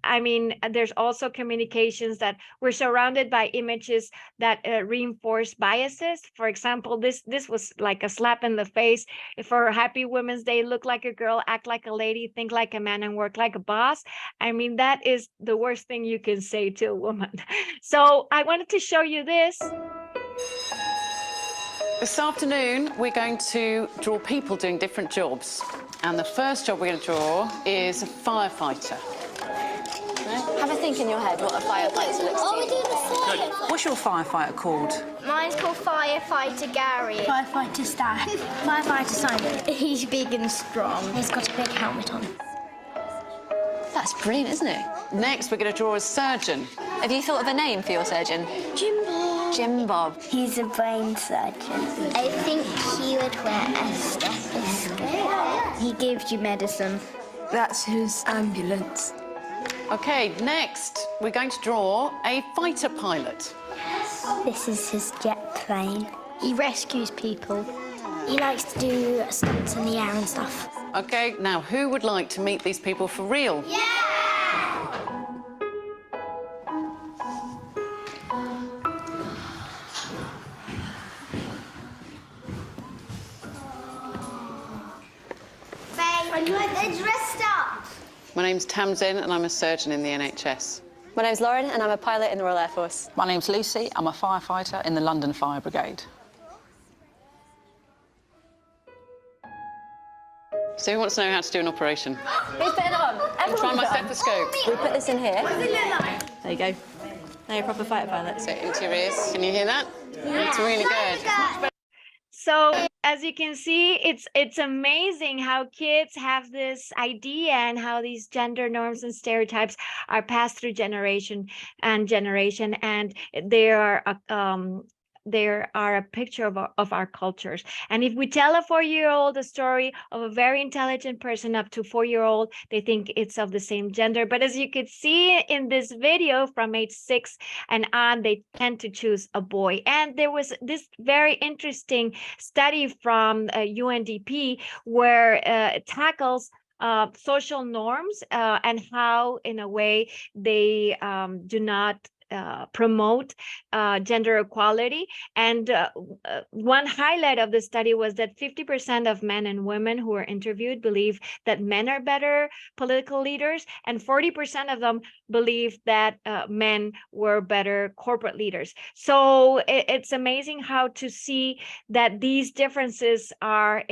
I mean, there's also communications that we're surrounded by images that reinforce biases. For example, this was like a slap in the face. For Happy Women's Day, look like a girl, act like a lady, think like a man, and work like a boss. I mean, that is the worst thing you can say to a woman. So I wanted to show you this. This afternoon, we're going to draw people doing different jobs. And the first job we're going to draw is a firefighter. Have a think in your head what a firefighter looks like. What's your firefighter called? Mine's called Firefighter Gary. Firefighter Stan. Firefighter Simon. He's big and strong. He's got a big helmet on. That's brilliant, isn't it? Next, we're going to draw a surgeon. Have you thought of a name for your surgeon? Jim Bob. Jim Bob. He's a brain surgeon. I think he would wear a stethoscope. He gives you medicine. That's his ambulance. OK, next, we're going to draw a fighter pilot. This is his jet plane. He rescues people. He likes to do stunts in the air and stuff. OK, now, who would like to meet these people for real? Yeah! They're dressed up. My name's Tamsin, and I'm a surgeon in the NHS. My name's Lauren, and I'm a pilot in the Royal Air Force. My name's Lucy. I'm a firefighter in the London Fire Brigade. So who wants to know how to do an operation? Who's putting it on? Try my stethoscope. We put this in here. What does it look like? There you go. Now you're a proper fighter pilot. So into your ears. Can you hear that? Yeah. It's really good. So as you can see, it's amazing how kids have this idea and how these gender norms and stereotypes are passed through generation, and they are a picture of our cultures. And if we tell a 4-year-old a story of a very intelligent person up to 4-year-old, they think it's of the same gender. But as you could see in this video, from age 6 and on, they tend to choose a boy. And there was this very interesting study from UNDP where it tackles social norms and how, in a way, they do not promote gender equality. And one highlight of the study was that 50% of men and women who were interviewed believe that men are better political leaders, and 40% of them believe that men were better corporate leaders. So it's amazing how to see that these differences are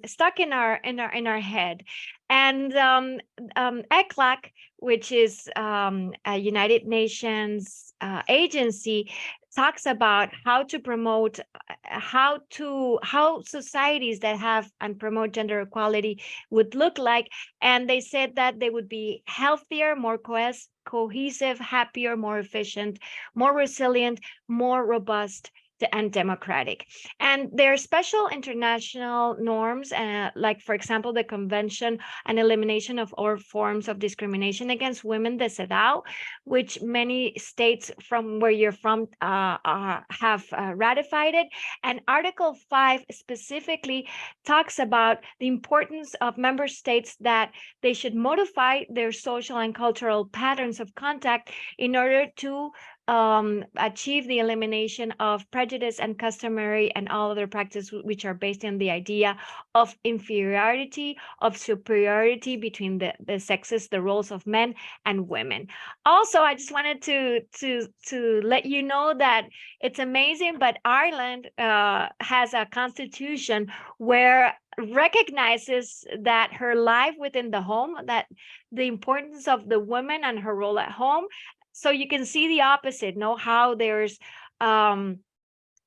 stuck in our head. And ECLAC, which is a United Nations agency, talks about how to promote, how societies that have and promote gender equality would look like. And they said that they would be healthier, more cohesive, happier, more efficient, more resilient, more robust, and democratic. And there are special international norms, like, for example, the Convention on Elimination of All Forms of Discrimination Against Women, the CEDAW, which many states from where you're from have ratified it. And Article 5 specifically talks about the importance of member states that they should modify their social and cultural patterns of contact in order to achieve the elimination of prejudice and customary and all other practices which are based on the idea of inferiority, of superiority between the sexes, the roles of men and women. Also, I just wanted to let you know that it's amazing, but Ireland has a constitution where recognizes that her life within the home, that the importance of the woman and her role at home. So you can see the opposite, how there's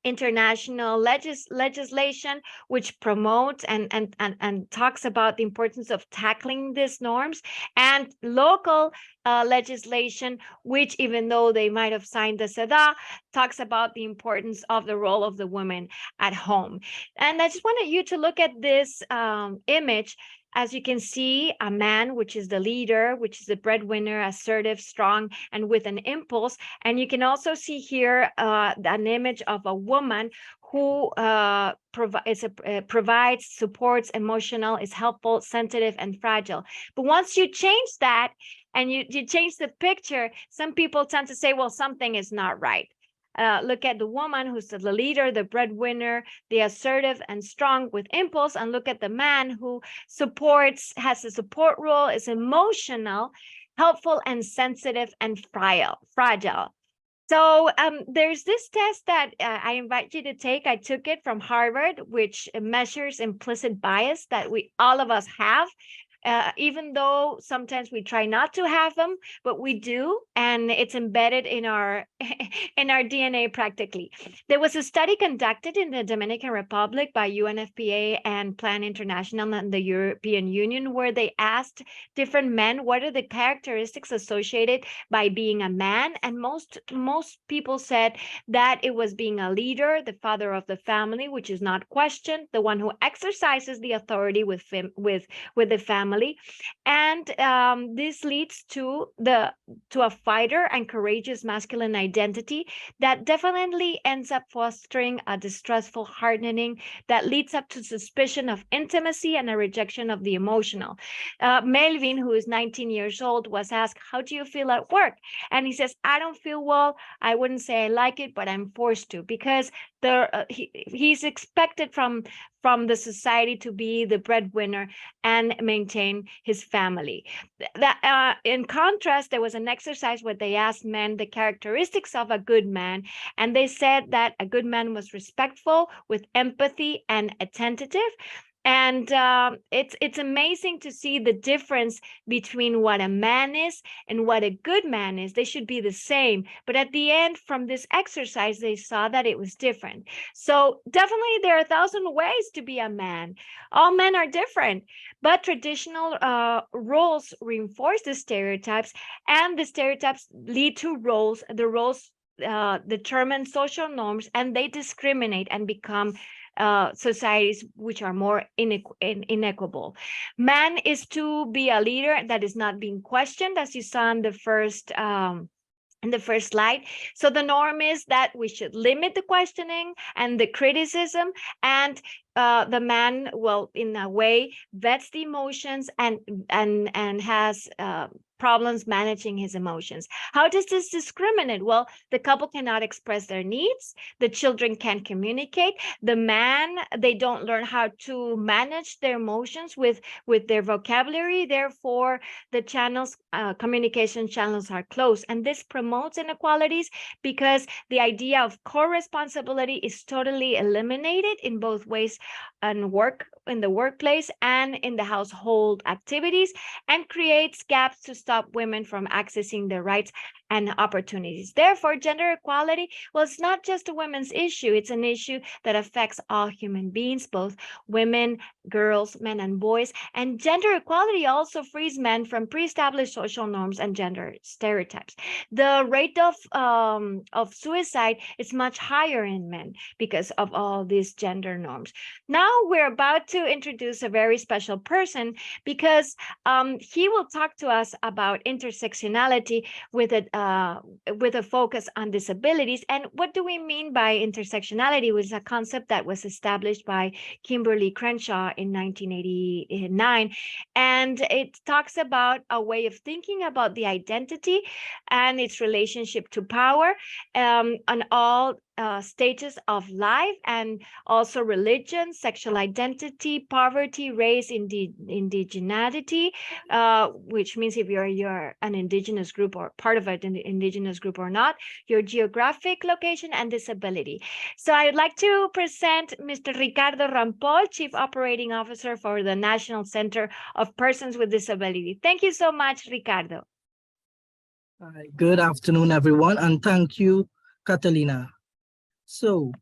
international legislation which promotes and talks about the importance of tackling these norms, and local legislation which, even though they might have signed the CEDAW, talks about the importance of the role of the woman at home. And I just wanted you to look at this image. As you can see, a man, which is the leader, which is the breadwinner, assertive, strong, and with an impulse. And you can also see here an image of a woman who provides, supports, emotional, is helpful, sensitive, and fragile. But once you change that and you change the picture, some people tend to say, well, something is not right. Look at the woman who's the leader, the breadwinner, the assertive and strong with impulse, and look at the man who supports, has a support role, is emotional, helpful, and sensitive, and fragile. So there's this test that I invite you to take. I took it from Harvard, which measures implicit bias that all of us have. Even though sometimes we try not to have them, but we do, and it's embedded in our DNA practically. There was a study conducted in the Dominican Republic by UNFPA and Plan International and the European Union, where they asked different men what are the characteristics associated by being a man, and most people said that it was being a leader, the father of the family, which is not questioned, the one who exercises the authority with the family. And this leads to a fighter and courageous masculine identity that definitely ends up fostering a distrustful hardening that leads up to suspicion of intimacy and a rejection of the emotional. Melvin, who is 19 years old, was asked, how do you feel at work? And he says, I don't feel well. I wouldn't say I like it, but I'm forced to, because he's expected from the society to be the breadwinner and maintain his family. That in contrast, there was an exercise where they asked men the characteristics of a good man, and they said that a good man was respectful, with empathy, and attentive. And it's amazing to see the difference between what a man is and what a good man is. They should be the same. But at the end, from this exercise, they saw that it was different. So definitely there are 1,000 ways to be a man. All men are different, but traditional roles reinforce the stereotypes, and the stereotypes lead to roles. The roles determine social norms, and they discriminate and become societies which are more inequitable. Man is to be a leader that is not being questioned, as you saw in the first slide. So the norm is that we should limit the questioning and the criticism, and the man will, in a way, vets the emotions and has problems managing his emotions. How does this discriminate? Well, the couple cannot express their needs. The children can't communicate. The man, they don't learn how to manage their emotions with their vocabulary. Therefore, the channels, communication channels are closed. And this promotes inequalities because the idea of co-responsibility is totally eliminated in both ways and work in the workplace and in the household activities, and creates gaps to stop women from accessing their rights and opportunities. Therefore, gender equality, well, it's not just a women's issue. It's an issue that affects all human beings, both women, girls, men, and boys. And gender equality also frees men from pre-established social norms and gender stereotypes. The rate of suicide is much higher in men because of all these gender norms. Now we're about to introduce a very special person because he will talk to us about intersectionality with a focus on disabilities. And what do we mean by intersectionality? It was a concept that was established by Kimberly Crenshaw in 1989. And it talks about a way of thinking about the identity and its relationship to power on all stages of life, and also religion, sexual identity, poverty, race, indigeneity, which means if you're an indigenous group or part of an indigenous group or not, your geographic location, and disability. So I would like to present Mr. Ricardo Rampol, Chief Operating Officer for the National Center of Persons with Disability. Thank you so much, Ricardo. Good afternoon, everyone, and thank you, Catalina. So,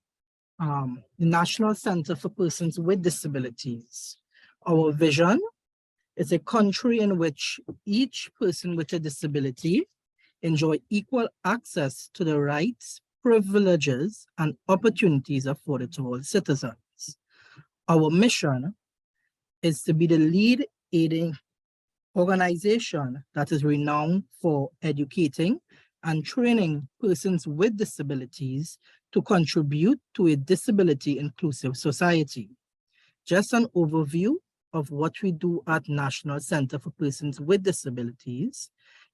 the National Center for Persons with Disabilities. Our vision is a country in which each person with a disability enjoy equal access to the rights, privileges, and opportunities afforded to all citizens. Our mission is to be the lead aiding organization that is renowned for educating and training persons with disabilities to contribute to a disability-inclusive society. Just an overview of what we do at National Center for Persons with Disabilities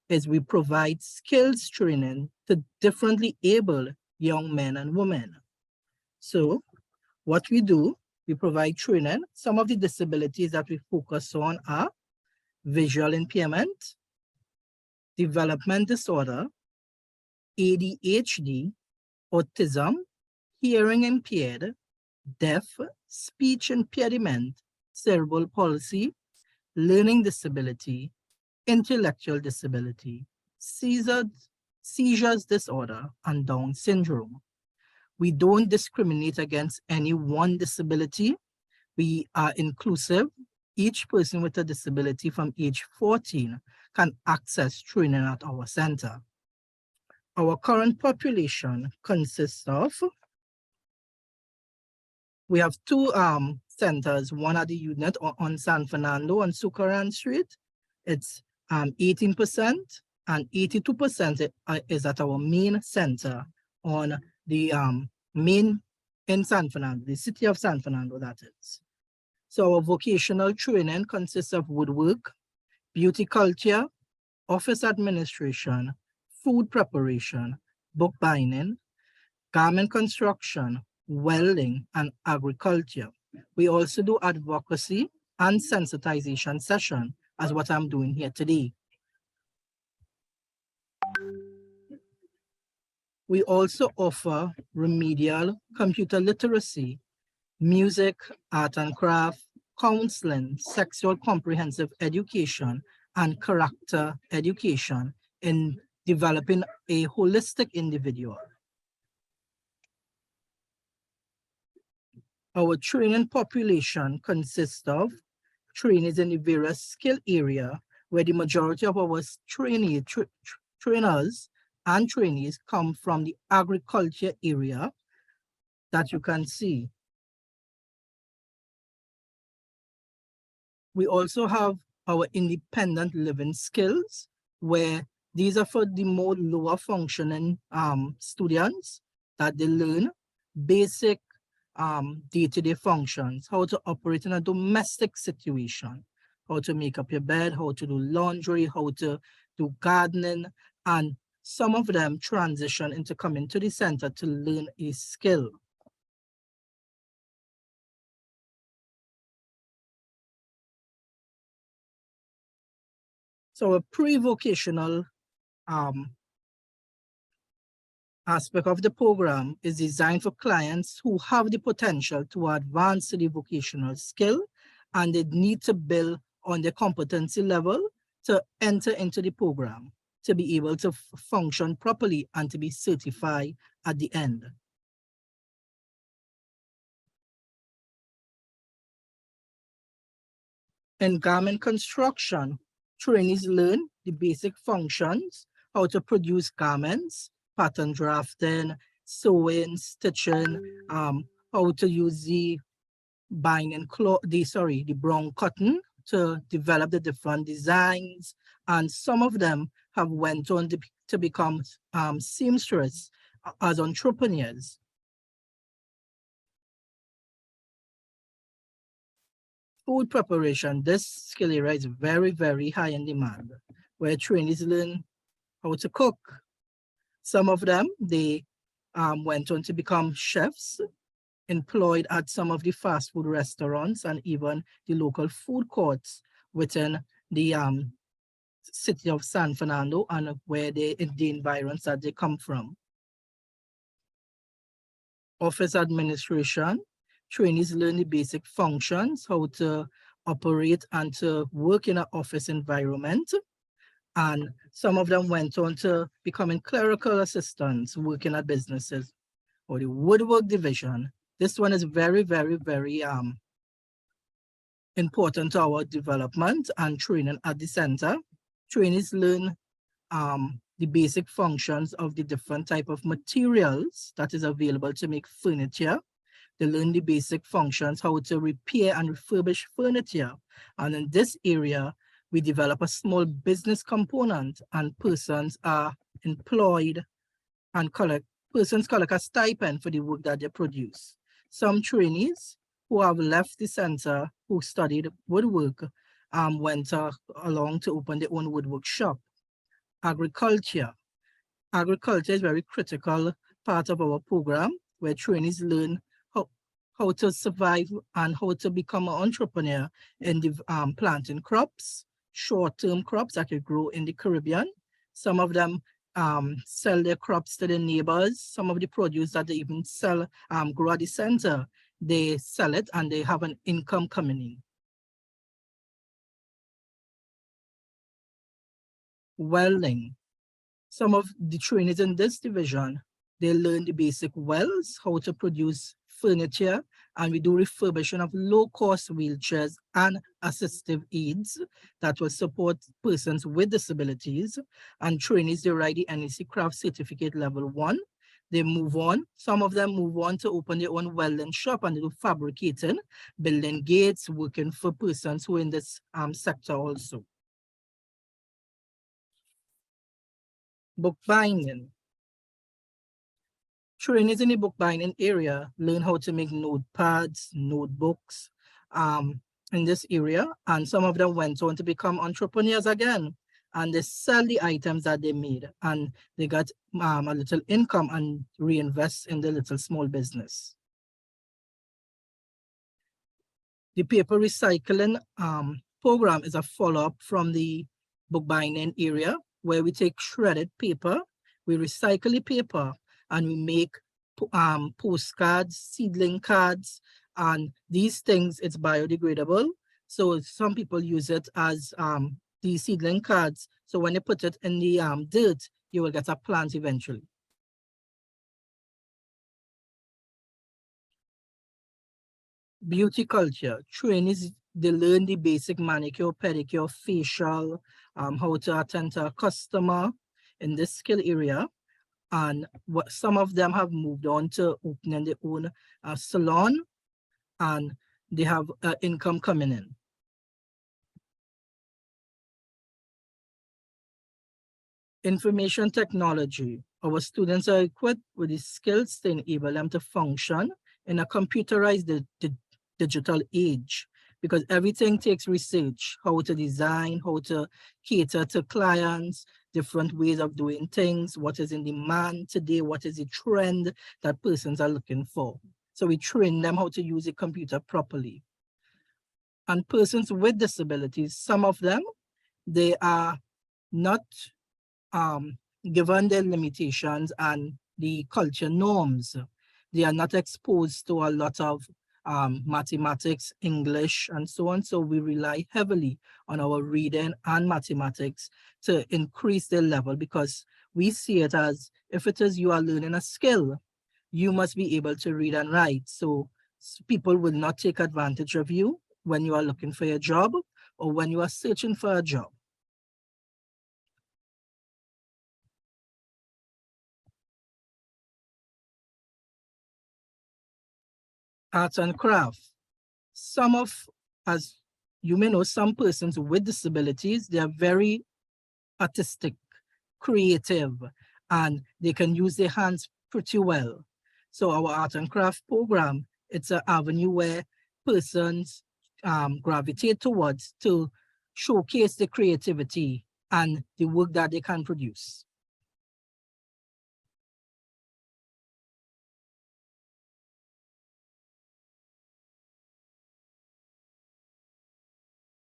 is we provide skills training to differently able young men and women. So what we do, we provide training. Some of the disabilities that we focus on are visual impairment, development disorder, ADHD, autism, hearing impaired, deaf, speech impediment, cerebral palsy, learning disability, intellectual disability, seizures disorder, and Down syndrome. We don't discriminate against any one disability. We are inclusive. Each person with a disability from age 14 can access training at our center. Our current population consists of, we have two centers, one at the unit on San Fernando on Sucaran Street. It's 18%, and 82% is at our main center on the main in San Fernando, the city of San Fernando, that is. So our vocational training consists of woodwork, beauty culture, office administration, food preparation, bookbinding, garment construction, welding, and agriculture. We also do advocacy and sensitization session, as what I'm doing here today. We also offer remedial computer literacy, music, art and craft, counseling, sexual comprehensive education, and character education in developing a holistic individual. Our training population consists of trainees in the various skill area, where the majority of our trainers and trainees come from the agriculture area that you can see. We also have our independent living skills, where these are for the more lower functioning students, that they learn basic day-to-day functions, how to operate in a domestic situation, how to make up your bed, how to do laundry, how to do gardening, and some of them transition into coming to the center to learn a skill. So a pre-vocational aspect of the program is designed for clients who have the potential to advance to the vocational skill and they need to build on their competency level to enter into the program, to be able to function properly and to be certified at the end. In garment construction, trainees learn the basic functions, how to produce garments, pattern drafting, sewing, stitching, how to use the binding cloth, the brown cotton to develop the different designs, and some of them have went on to become seamstress as entrepreneurs. Food preparation, this skill area is very, very high in demand, where trainees learn how to cook. Some of them, they went on to become chefs, employed at some of the fast food restaurants and even the local food courts within the city of San Fernando and where the environs that they come from. Office administration, trainees learn the basic functions, how to operate and to work in an office environment. And some of them went on to becoming clerical assistants, working at businesses or the woodwork division. This one is very, very, very important to our development and training at the center. Trainees learn the basic functions of the different type of materials that is available to make furniture. They learn the basic functions, how to repair and refurbish furniture. And in this area, we develop a small business component and persons are employed and persons collect a stipend for the work that they produce. Some trainees who have left the center, who studied woodwork, went along to open their own woodwork shop. Agriculture. Agriculture is a very critical part of our program, where trainees learn how to survive and how to become an entrepreneur in the planting crops, short-term crops that can grow in the Caribbean. Some of them sell their crops to their neighbors. Some of the produce that they even sell, grow at the center, they sell it and they have an income coming in. Welding. Some of the trainees in this division, they learn the basic welds, how to produce furniture, and we do refurbishing of low-cost wheelchairs and assistive aids that will support persons with disabilities. And trainees, they write the NEC Craft Certificate Level 1. They move on. Some of them move on to open their own welding shop and they do fabricating, building gates, working for persons who are in this sector also. Bookbinding. Trainees in the bookbinding area learn how to make notepads, notebooks in this area, and some of them went on to become entrepreneurs again, and they sell the items that they made, and they got a little income and reinvest in the little small business. The paper recycling program is a follow-up from the bookbinding area, where we take shredded paper, we recycle the paper, and we make postcards, seedling cards, and these things, it's biodegradable. So some people use it as the seedling cards. So when you put it in the dirt, you will get a plant eventually. Beauty culture. Trainees, they learn the basic manicure, pedicure, facial, how to attend to a customer in this skill area. And some of them have moved on to opening their own salon, and they have income coming in. Information technology. Our students are equipped with the skills to enable them to function in a computerized digital age, because everything takes research, how to design, how to cater to clients, different ways of doing things, what is in demand today, what is the trend that persons are looking for. So we train them how to use a computer properly. And persons with disabilities, some of them, they are not given their limitations and the culture norms. They are not exposed to a lot of mathematics, English, and so on. So we rely heavily on our reading and mathematics to increase their level, because we see it as, if it is you are learning a skill, you must be able to read and write. So people will not take advantage of you when you are looking for a job or when you are searching for a job. Art and craft. Some of, as you may know, some persons with disabilities, they are very artistic, creative, and they can use their hands pretty well. So our art and craft program, it's an avenue where persons gravitate towards to showcase the creativity and the work that they can produce.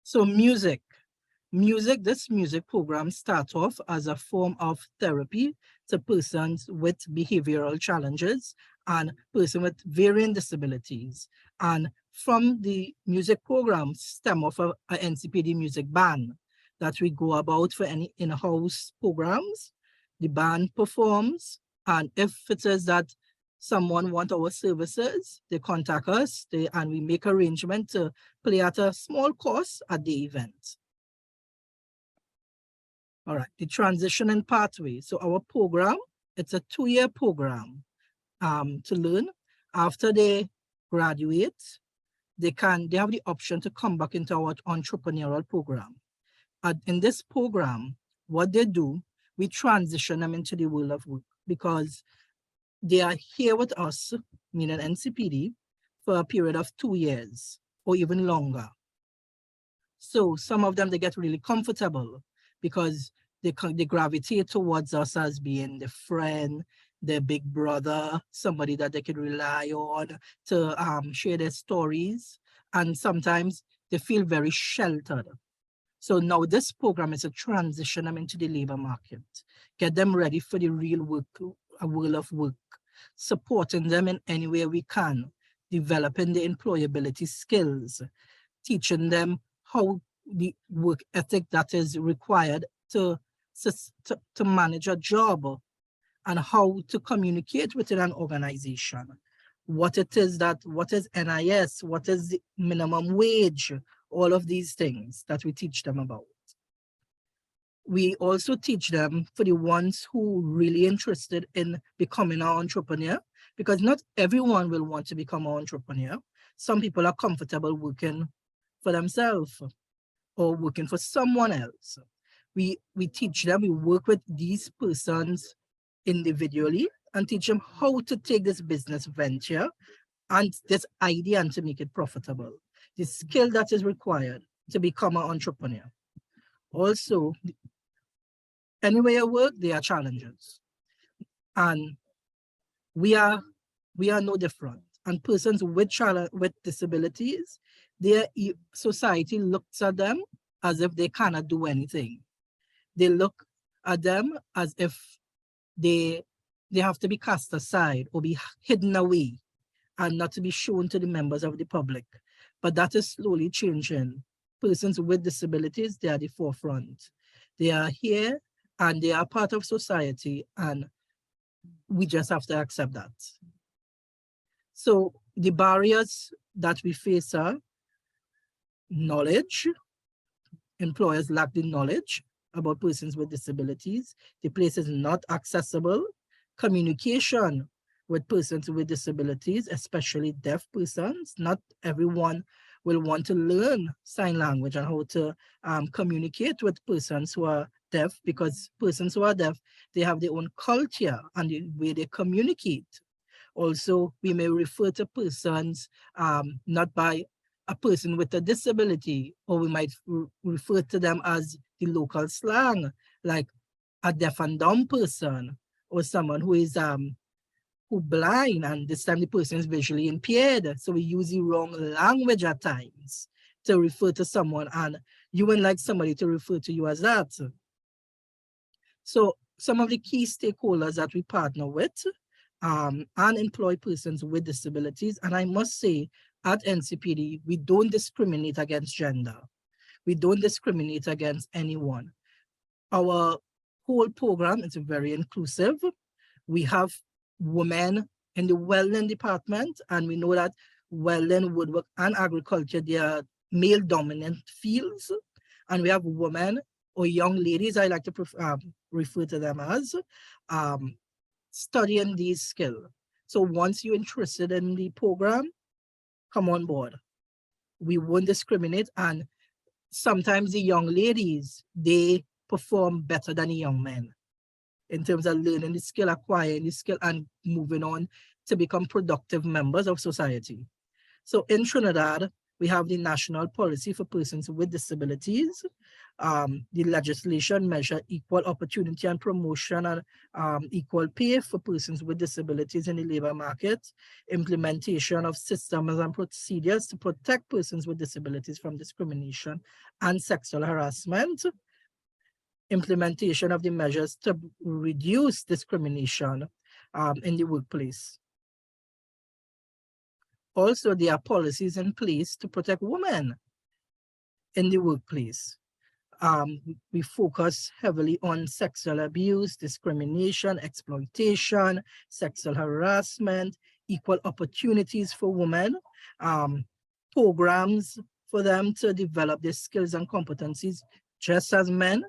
So music. This music program starts off as a form of therapy to persons with behavioral challenges and persons with varying disabilities. And from the music program stem off a NCPD music band that we go about for any in-house programs. The band performs, and if it is that someone wants our services, they contact us, and we make arrangement to play at a small cost at the event. All right, the transition and pathway. So our program, it's a 2-year program to learn. After they graduate, they have the option to come back into our entrepreneurial program. In this program, what they do, we transition them into the world of work, because they are here with us, meaning NCPD, for a period of 2 years or even longer. So some of them, they get really comfortable because they gravitate towards us as being the friend, the big brother, somebody that they can rely on to share their stories. And sometimes they feel very sheltered. So now this program is a transition them into the labor market, get them ready for the real work, a world of work, supporting them in any way we can, developing the employability skills, teaching them how the work ethic that is required to manage a job, and how to communicate within an organization. What is NIS, what is the minimum wage, all of these things that we teach them about. We also teach them for the ones who really interested in becoming an entrepreneur, because not everyone will want to become an entrepreneur. Some people are comfortable working for themselves or working for someone else. We teach them, we work with these persons individually and teach them how to take this business venture and this idea and to make it profitable. The skill that is required to become an entrepreneur. Also, anywhere you work, there are challenges. And we are no different. And persons with disabilities, their society looks at them as if they cannot do anything. They look at them as if they have to be cast aside or be hidden away and not to be shown to the members of the public. But that is slowly changing. Persons with disabilities, they are the forefront. They are here and they are part of society, and we just have to accept that. So the barriers that we face are knowledge. Employers lack the knowledge about persons with disabilities. The place is not accessible. Communication with persons with disabilities, especially deaf persons. Not everyone will want to learn sign language and how to communicate with persons who are deaf, because persons who are deaf, they have their own culture and the way they communicate. Also, we may refer to persons not by a person with a disability, or we might refer to them as the local slang, like a deaf and dumb person, or someone who is who blind, and this time the person is visually impaired. So we use the wrong language at times to refer to someone, and you wouldn't like somebody to refer to you as that. So some of the key stakeholders that we partner with and employ persons with disabilities, and I must say, at NCPD, we don't discriminate against gender. We don't discriminate against anyone. Our whole program is very inclusive. We have women in the welding department, and we know that welding, woodwork, and agriculture, they are male-dominant fields. And we have women or young ladies, I like to refer to them as, studying these skills. So once you're interested in the program, come on board. We won't discriminate, and sometimes the young ladies, they perform better than the young men in terms of learning the skill, acquiring the skill, and moving on to become productive members of society. So in Trinidad, we have the National Policy for Persons with Disabilities. The legislation measure equal opportunity and promotion and equal pay for persons with disabilities in the labor market, implementation of systems and procedures to protect persons with disabilities from discrimination and sexual harassment, implementation of the measures to reduce discrimination in the workplace. Also, there are policies in place to protect women in the workplace. We focus heavily on sexual abuse, discrimination, exploitation, sexual harassment, equal opportunities for women, programs for them to develop their skills and competencies just as men,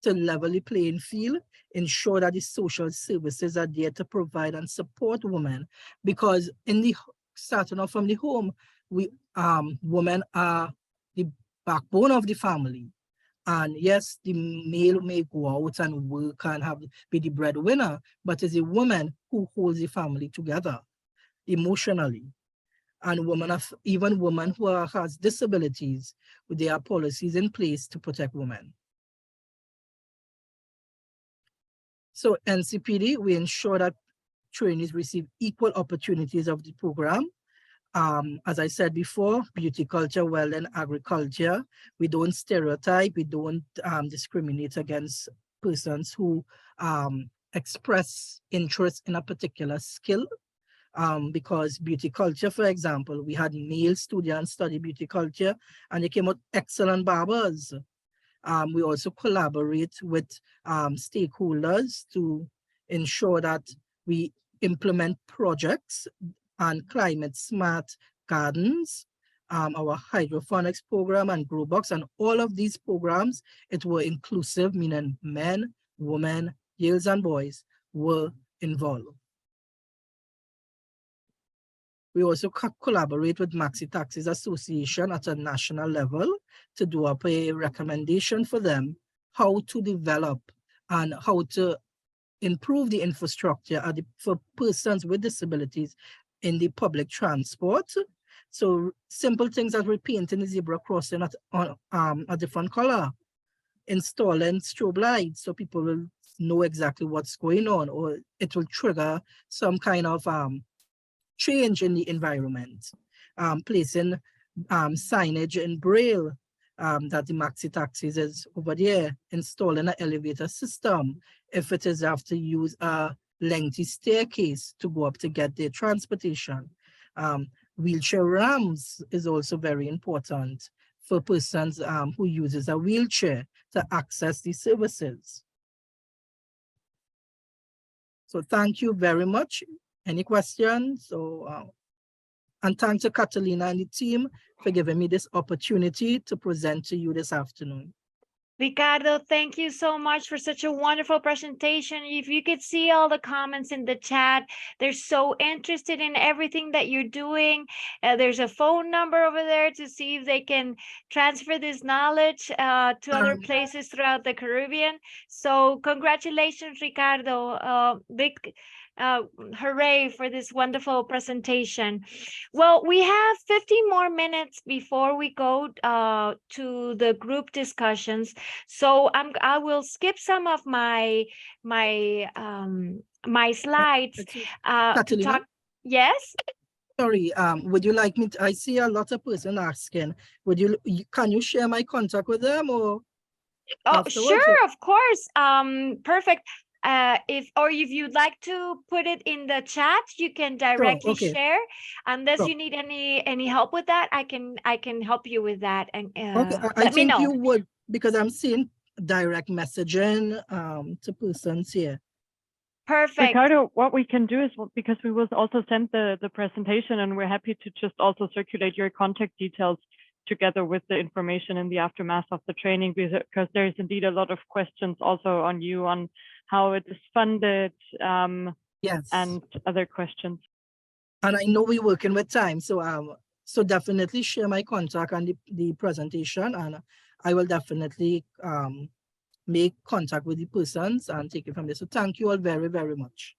to level the playing field, ensure that the social services are there to provide and support women. Because in the starting off from the home, women are the backbone of the family. And yes, the male may go out and work and be the breadwinner, but it's a woman who holds the family together emotionally. And even women who has disabilities, there are policies in place to protect women. So NCPD, we ensure that trainees receive equal opportunities of the program. As I said before, beauty culture, welding, agriculture, we don't stereotype, we don't discriminate against persons who express interest in a particular skill. Because beauty culture, for example, we had male students study beauty culture and they came out excellent barbers. We also collaborate with stakeholders to ensure that we implement projects and climate smart gardens, our hydroponics program and grow box, and all of these programs, it were inclusive, meaning men, women, girls and boys were involved. We also collaborate with Maxi Taxis Association at a national level to do up a recommendation for them how to develop and how to improve the infrastructure for persons with disabilities in the public transport. So simple things as repainting the zebra crossing at a different color, installing strobe lights so people will know exactly what's going on, or it will trigger some kind of change in the environment. Placing signage in Braille that the Maxi Taxis is over there, installing an elevator system if it is have to use a lengthy staircase to go up to get their transportation. Wheelchair ramps is also very important for persons who uses a wheelchair to access the services. So thank you very much. Any questions? And thanks to Catalina and the team for giving me this opportunity to present to you this afternoon. Ricardo, thank you so much for such a wonderful presentation. If you could see all the comments in the chat, they're so interested in everything that you're doing. There's a phone number over there to see if they can transfer this knowledge to other places throughout the Caribbean. So congratulations, Ricardo. Big hooray for this wonderful presentation. Well, we have 15 more minutes before we go to the group discussions. So I will skip some of my slides. Catalina? Yes? Sorry, would you like me to, I see a lot of person asking, can you share my contact with them or? Oh, sure, of course. Perfect. if you'd like to put it in the chat, you can directly okay. share. Unless Sure. you need any help with that, I can help you with that, and Okay, I let me think know. you would, because I'm seeing direct messaging to persons here. Perfect. Ricardo, what we can do is, because we will also send the presentation, and we're happy to just also circulate your contact details together with the information in the aftermath of the training, because there is indeed a lot of questions also on you on how it is funded, yes, and other questions. And I know we're working with time, so so definitely share my contact on the presentation, and I will definitely make contact with the persons and take it from there. So thank you all very, very much.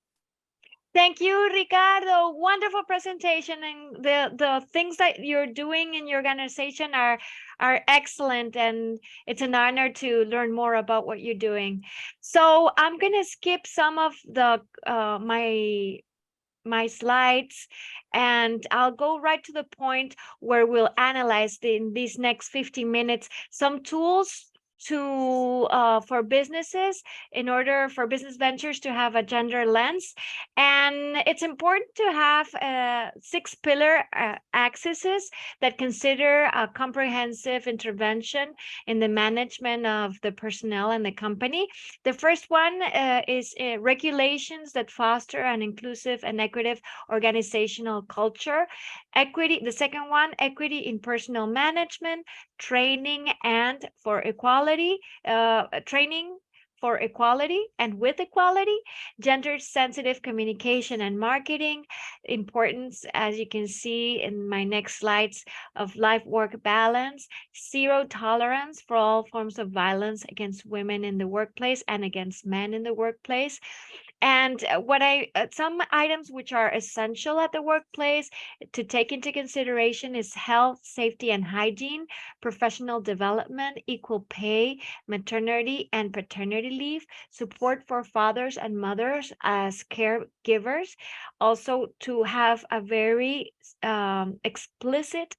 Thank you, Ricardo. Wonderful presentation, and the things that you're doing in your organization are excellent, and it's an honor to learn more about what you're doing. So I'm gonna skip some of the my slides, and I'll go right to the point where we'll analyze in these next 15 minutes some tools for businesses, in order for business ventures to have a gender lens. And it's important to have 6 pillar axes that consider a comprehensive intervention in the management of the personnel and the company. The first one is regulations that foster an inclusive and equitable organizational culture. Equity, the second one, equity in personnel management, training and for equality, training for equality and with equality, gender sensitive communication and marketing, importance, as you can see in my next slides, of life-work balance, zero tolerance for all forms of violence against women in the workplace and against men in the workplace. And some items which are essential at the workplace to take into consideration is health, safety, and hygiene, professional development, equal pay, maternity and paternity leave, support for fathers and mothers as caregivers. Also, to have a very explicit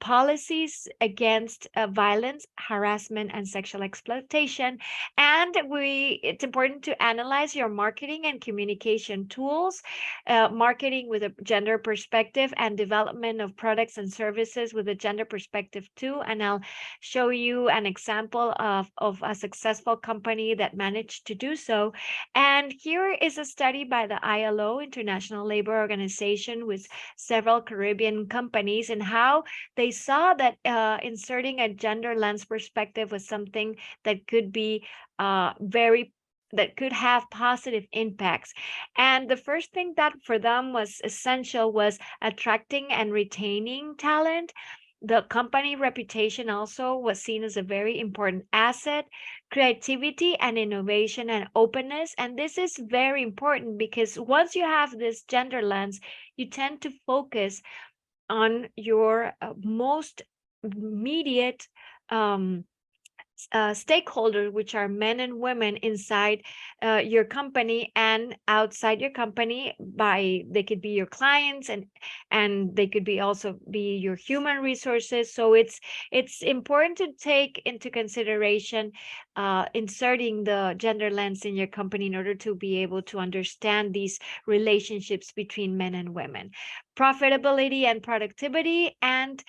policies against violence, harassment, and sexual exploitation. And it's important to analyze your marketing and communication tools, marketing with a gender perspective, and development of products and services with a gender perspective too. And I'll show you an example of a successful company that managed to do so. And here is a study by the ILO, International Labor Organization, with several Caribbean companies, and how they saw that inserting a gender lens perspective was something that could be that could have positive impacts. And the first thing that for them was essential was attracting and retaining talent. The company reputation also was seen as a very important asset, creativity and innovation and openness. And this is very important because once you have this gender lens, you tend to focus on your most immediate stakeholders, which are men and women inside your company and outside your company. They could be your clients, and they could be also be your human resources. So it's important to take into consideration inserting the gender lens in your company in order to be able to understand these relationships between men and women. Profitability and productivity, and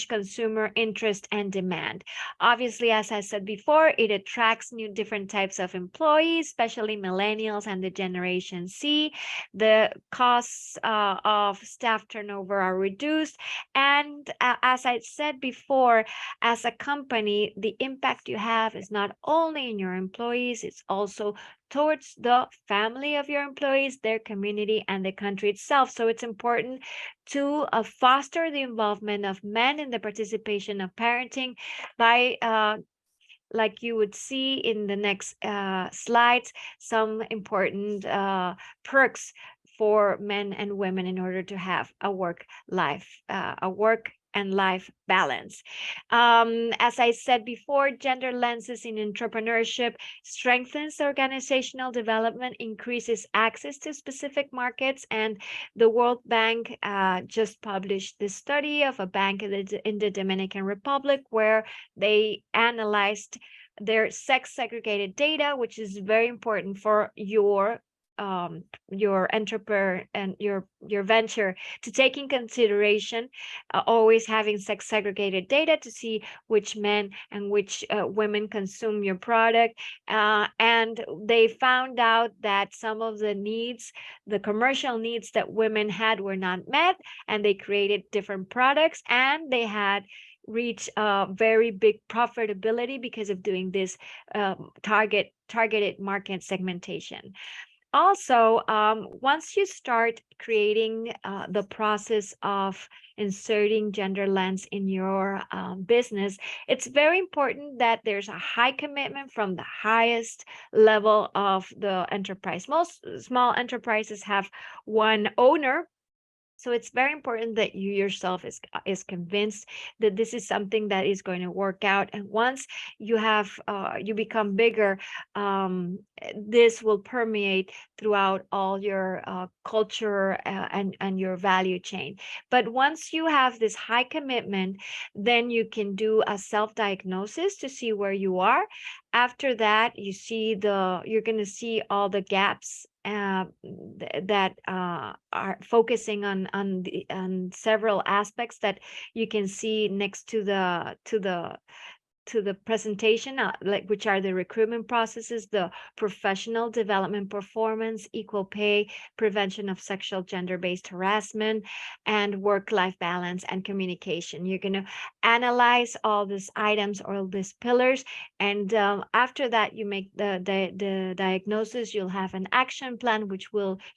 consumer interest and demand. Obviously, as I said before, it attracts different types of employees, especially millennials and the Generation Z. The costs of staff turnover are reduced. And as I said before, as a company, the impact you have is not only in your employees, it's also towards the family of your employees, their community, and the country itself. So it's important to foster the involvement of men in the participation of parenting by like you would see in the next slides, some important perks for men and women in order to have a work and life balance. As I said before, gender lenses in entrepreneurship strengthens organizational development, increases access to specific markets, and the World Bank just published this study of a bank in the Dominican Republic where they analyzed their sex segregated data, which is very important for your entrepreneur and your venture to take in consideration, always having sex segregated data to see which men and which women consume your product. And they found out that some of the needs, the commercial needs that women had, were not met, and they created different products, and they had reached very big profitability because of doing this targeted market segmentation. Also, once you start creating the process of inserting gender lens in your business, it's very important that there's a high commitment from the highest level of the enterprise. Most small enterprises have one owner. So it's very important that you yourself is convinced that this is something that is going to work out. And once you have you become bigger, this will permeate throughout all your culture and your value chain. But once you have this high commitment, then you can do a self-diagnosis to see where you are. After that, you're going to see all the gaps that are focusing on several aspects that you can see next to the presentation, which are the recruitment processes, the professional development performance, equal pay, prevention of sexual gender-based harassment, and work-life balance and communication. You're going to analyze all these items or these pillars, and after that you make the diagnosis. You'll have an action plan which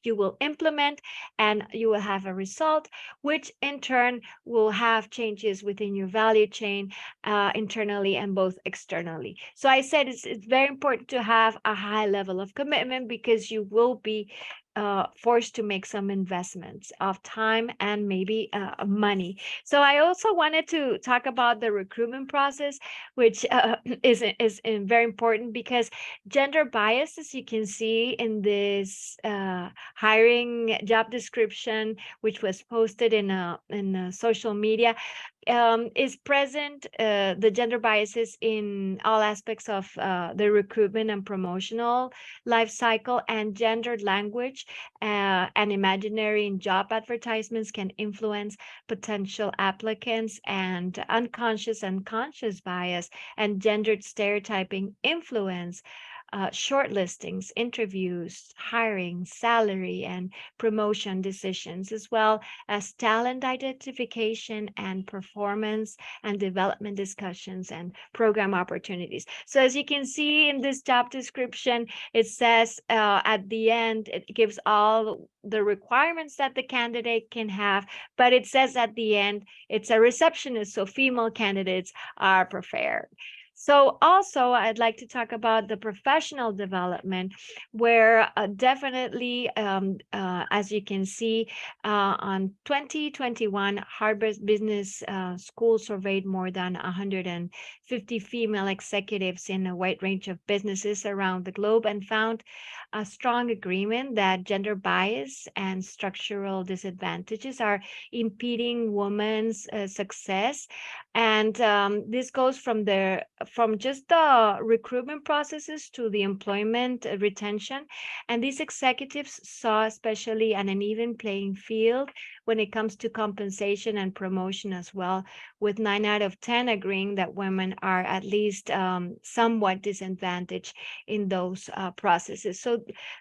you will implement, and you will have a result, which in turn will have changes within your value chain, internally and both externally. So I said it's very important to have a high level of commitment, because you will be forced to make some investments of time and maybe money. So I also wanted to talk about the recruitment process, which is very important, because gender bias, as you can see in this hiring job description, which was posted in social media, is present. The gender biases in all aspects of the recruitment and promotional life cycle, and gendered language and imaginary in job advertisements can influence potential applicants, and unconscious and conscious bias and gendered stereotyping influence shortlistings, interviews, hiring, salary, and promotion decisions, as well as talent identification and performance and development discussions and program opportunities. So as you can see in this job description, it says at the end, it gives all the requirements that the candidate can have, but it says at the end, it's a receptionist, so female candidates are preferred. So also, I'd like to talk about the professional development, where definitely, as you can see, on 2021, Harvard Business School surveyed more than 150 female executives in a wide range of businesses around the globe, and found a strong agreement that gender bias and structural disadvantages are impeding women's success. And this goes from just the recruitment processes to the employment retention. And these executives saw especially an uneven playing field when it comes to compensation and promotion as well, with 9 out of 10 agreeing that women are at least somewhat disadvantaged in those processes. So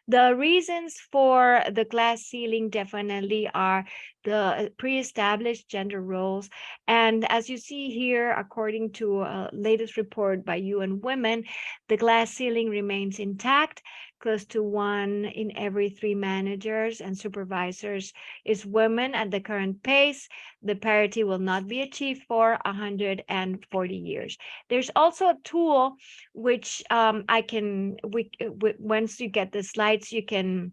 the reasons for the glass ceiling definitely are the pre-established gender roles. And as you see here, according to a latest report by UN Women, the glass ceiling remains intact. Close to 1 in every 3 managers and supervisors is women at the current pace. The parity will not be achieved for 140 years. There's also a tool which once you get the slides, you can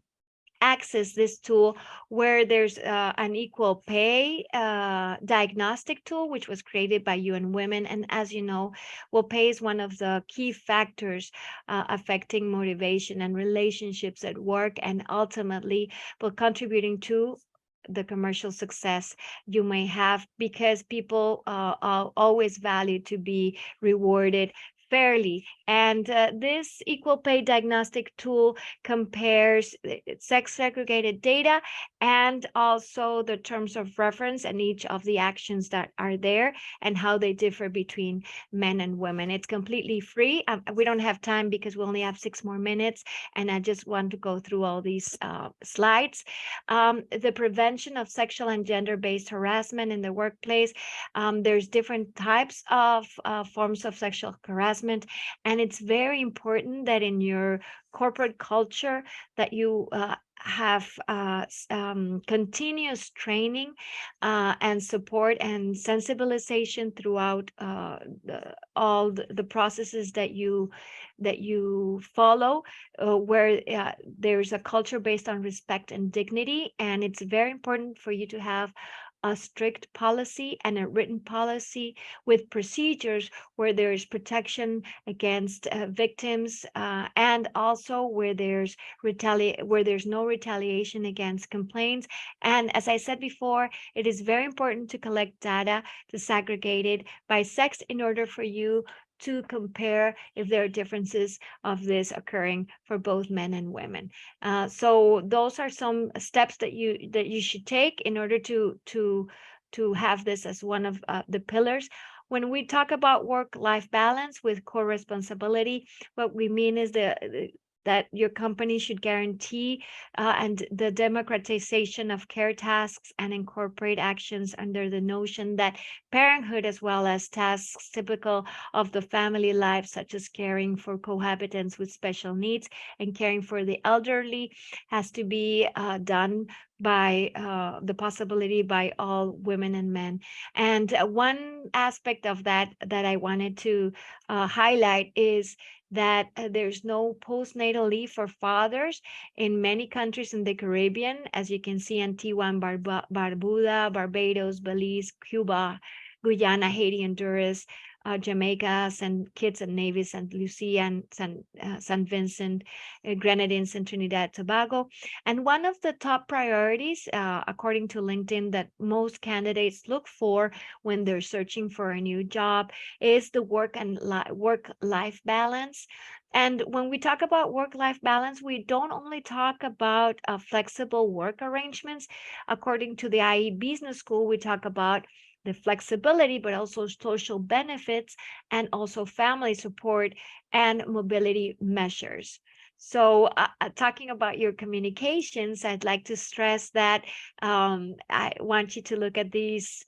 access this tool, where there's an equal pay diagnostic tool, which was created by UN Women. And as you know, well, pay is one of the key factors affecting motivation and relationships at work, and ultimately will contributing to the commercial success you may have, because people always value to be rewarded fairly. And this equal pay diagnostic tool compares sex segregated data and also the terms of reference and each of the actions that are there and how they differ between men and women. It's completely free. We don't have time because we only have 6 more minutes, and I just want to go through all these slides. The prevention of sexual and gender-based harassment in the workplace. There's different types of forms of sexual harassment, and it's very important that in your corporate culture that you have continuous training and support and sensibilization throughout all the processes that you follow, where there's a culture based on respect and dignity. And it's very important for you to have a strict policy and a written policy with procedures where there's protection against victims and also where there's no retaliation against complaints. And as I said before, it is very important to collect data to segregate it by sex in order for you to compare if there are differences of this occurring for both men and women. So those are some steps that you should take in order to have this as one of the pillars. When we talk about work-life balance with core responsibility, what we mean is that your company should guarantee and the democratization of care tasks and incorporate actions under the notion that parenthood, as well as tasks typical of the family life, such as caring for cohabitants with special needs and caring for the elderly, has to be done by the possibility by all women and men. And one aspect of that I wanted to highlight is that there's no postnatal leave for fathers in many countries in the Caribbean, as you can see, Antigua and Barbuda, Barbados, Belize, Cuba, Guyana, Haiti, Honduras, Jamaica, St. Kitts and Nevis, St. Lucia, and St. Vincent, Grenadines, and Trinidad Tobago. And one of the top priorities, according to LinkedIn, that most candidates look for when they're searching for a new job is the work-life balance. And when we talk about work-life balance, we don't only talk about flexible work arrangements. According to the IE Business School, we talk about the flexibility, but also social benefits and also family support and mobility measures. So talking about your communications, I'd like to stress that I want you to look at these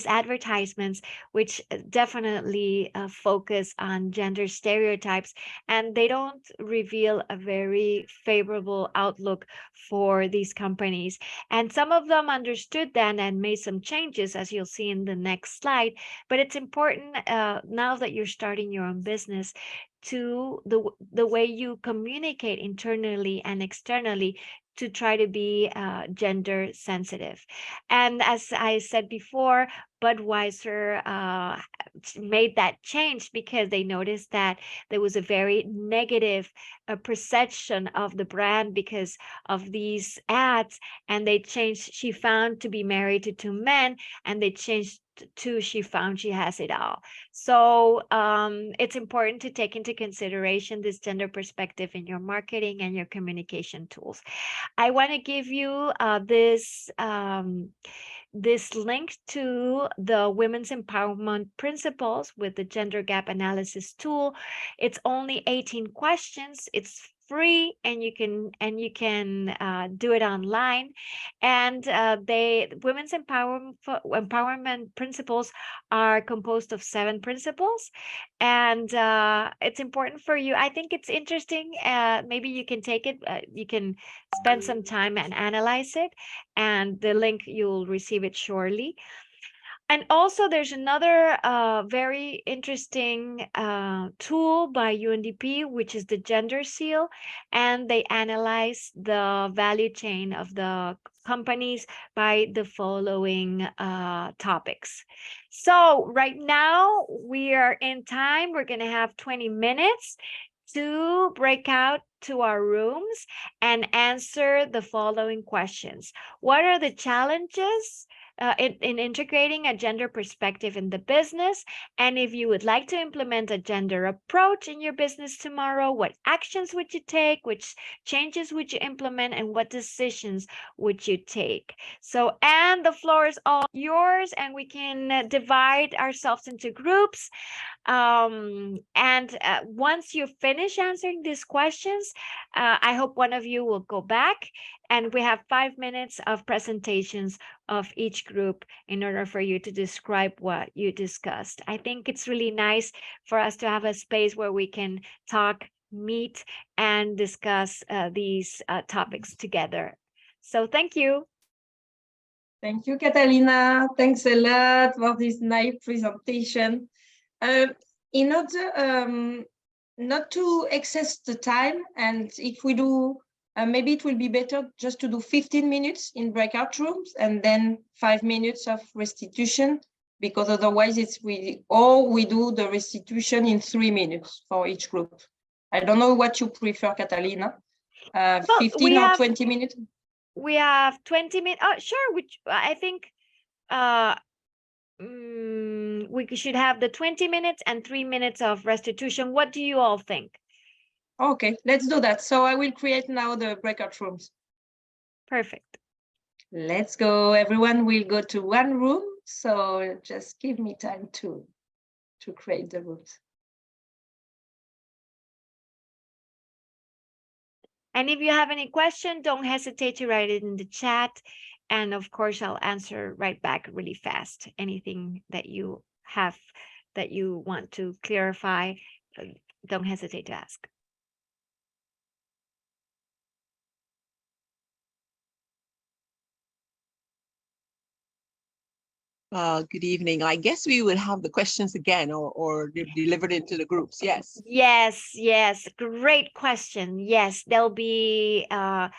advertisements, which definitely focus on gender stereotypes, and they don't reveal a very favorable outlook for these companies. And some of them understood that and made some changes, as you'll see in the next slide. But it's important now that you're starting your own business to the way you communicate internally and externally to try to be gender sensitive. And as I said before, Budweiser made that change because they noticed that there was a very negative perception of the brand because of these ads, and they changed "she found to be married to 2 men," and they changed to "she found she has it all." So it's important to take into consideration this gender perspective in your marketing and your communication tools. I want to give you this link to the Women's Empowerment Principles with the Gender Gap Analysis tool. It's only 18 questions. It's free, and you can do it online. And Women's Empowerment Principles are composed of 7 principles, and it's important for you. I think it's interesting. Maybe you can take it. You can spend some time and analyze it, and the link, you'll receive it shortly. And also there's another very interesting tool by UNDP, which is the Gender Seal, and they analyze the value chain of the companies by the following topics. So right now we are in time. We're going to have 20 minutes to break out to our rooms and answer the following questions. What are the challenges in integrating a gender perspective in the business. And if you would like to implement a gender approach in your business tomorrow, what actions would you take? Which changes would you implement? And what decisions would you take? So, and the floor is all yours, and we can divide ourselves into groups. Once you finish answering these questions, I hope one of you will go back, and we have 5 minutes of presentations of each group in order for you to describe what you discussed. I think it's really nice for us to have a space where we can talk, meet, and discuss these topics together. So thank you. Thank you, Catalina. Thanks a lot for this nice presentation. In order not to excess the time, and if we do, maybe it will be better just to do 15 minutes in breakout rooms and then 5 minutes of restitution, because otherwise we do the restitution in 3 minutes for each group. I don't know what you prefer, Catalina, 15 or 20 minutes? We have 20 minutes. Oh, sure. Which I think we should have the 20 minutes and 3 minutes of restitution. What do you all think? Okay, let's do that. So I will create now the breakout rooms. Perfect. Let's go. Everyone will go to one room. So just give me time to create the rooms. And if you have any question, don't hesitate to write it in the chat. And of course, I'll answer right back really fast. Anything that you have that you want to clarify, don't hesitate to ask. Good evening. I guess we will have the questions again or delivered into the groups. Yes. Yes. Great question. Yes, there'll be the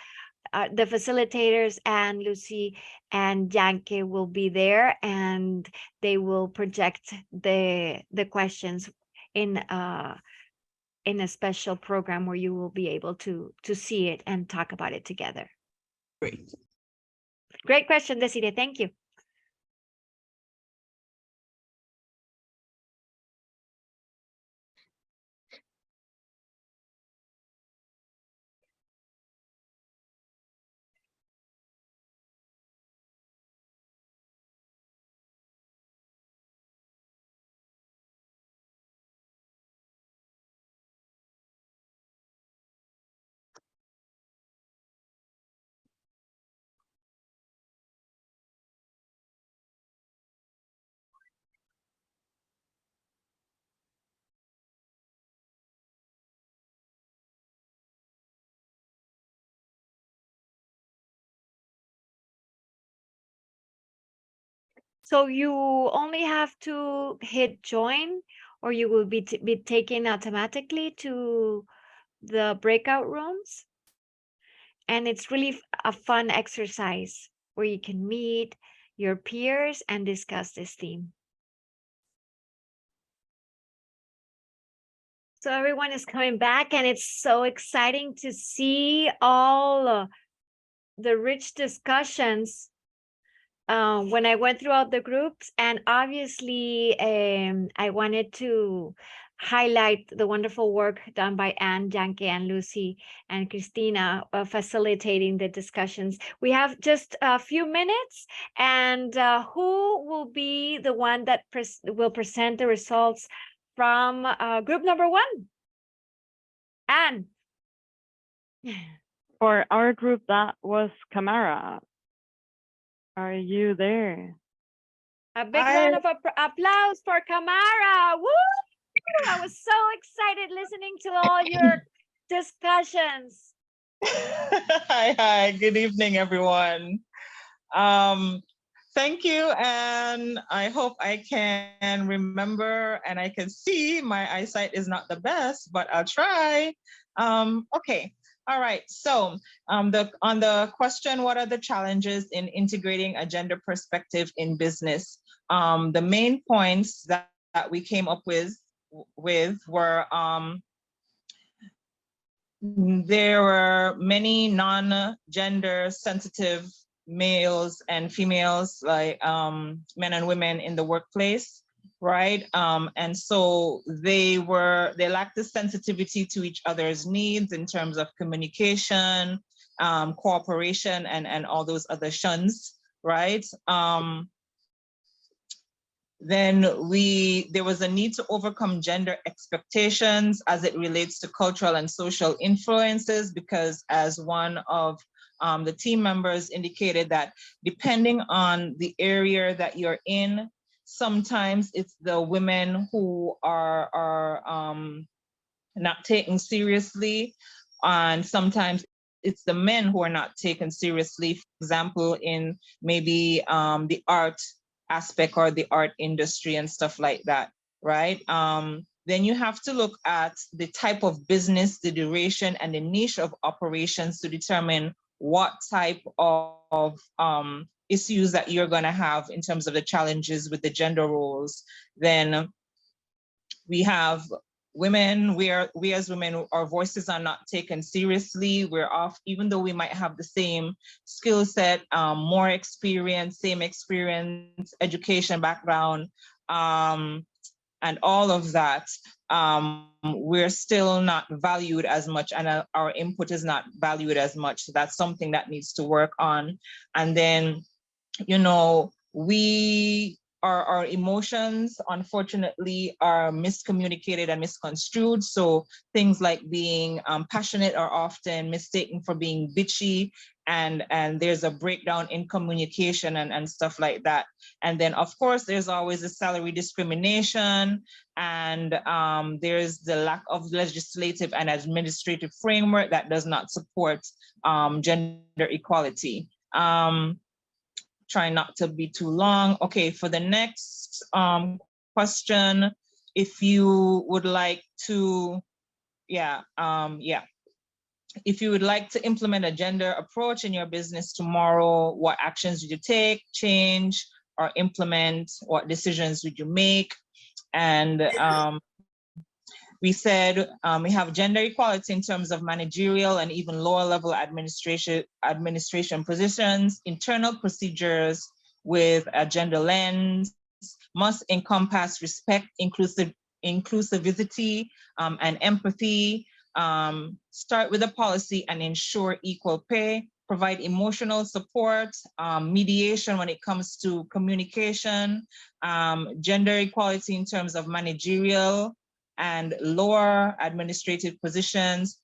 facilitators, and Lucy and Yankee will be there, and they will project the questions in a special program where you will be able to see it and talk about it together. Great question, Desiree. Thank you. So you only have to hit join, or you will be taken automatically to the breakout rooms. And it's really a fun exercise where you can meet your peers and discuss this theme. So everyone is coming back, and it's so exciting to see all the rich discussions when I went throughout the groups. And obviously, I wanted to highlight the wonderful work done by Anne, Yankee, and Lucy, and Christina facilitating the discussions. We have just a few minutes, and who will be the one that will present the results from group number 1? Anne. For our group, that was Camara. Are you there? A big round of applause for Camara. Woo! I was so excited listening to all your discussions. Hi. Good evening, everyone. Thank you, and I hope I can remember and I can see. My eyesight is not the best, but I'll try. Okay. All right, so on the question, what are the challenges in integrating a gender perspective in business? The main points that we came up with were there were many non-gender sensitive males and females, like men and women in the workplace, right? And so they lacked the sensitivity to each other's needs in terms of communication, cooperation, and all those other shuns, right? Then there was a need to overcome gender expectations as it relates to cultural and social influences, because as one of the team members indicated, that depending on the area that you're in, sometimes it's the women who are not taken seriously, and sometimes it's the men who are not taken seriously. For example, in maybe the art aspect or the art industry and stuff like that, right? Then you have to look at the type of business, the duration, and the niche of operations to determine what type of issues that you're going to have in terms of the challenges with the gender roles. Then we have women. We as women, our voices are not taken seriously. We're off, even though we might have the same skill set, more experience, same experience, education background, and all of that. We're still not valued as much, and our input is not valued as much. So that's something that needs to work on. And then, you know, our emotions, unfortunately, are miscommunicated and misconstrued. So things like being passionate are often mistaken for being bitchy, and there's a breakdown in communication and stuff like that. And then, of course, there's always a salary discrimination, and there's the lack of legislative and administrative framework that does not support gender equality. Try not to be too long. Okay, for the next question, if you would like to, if you would like to implement a gender approach in your business tomorrow, what actions would you take, change, or implement? What decisions would you make? And we said we have gender equality in terms of managerial and even lower level administration positions. Internal procedures with a gender lens must encompass respect, inclusivity, and empathy. Start with a policy and ensure equal pay. Provide emotional support, mediation when it comes to communication, gender equality in terms of managerial and lower administrative positions,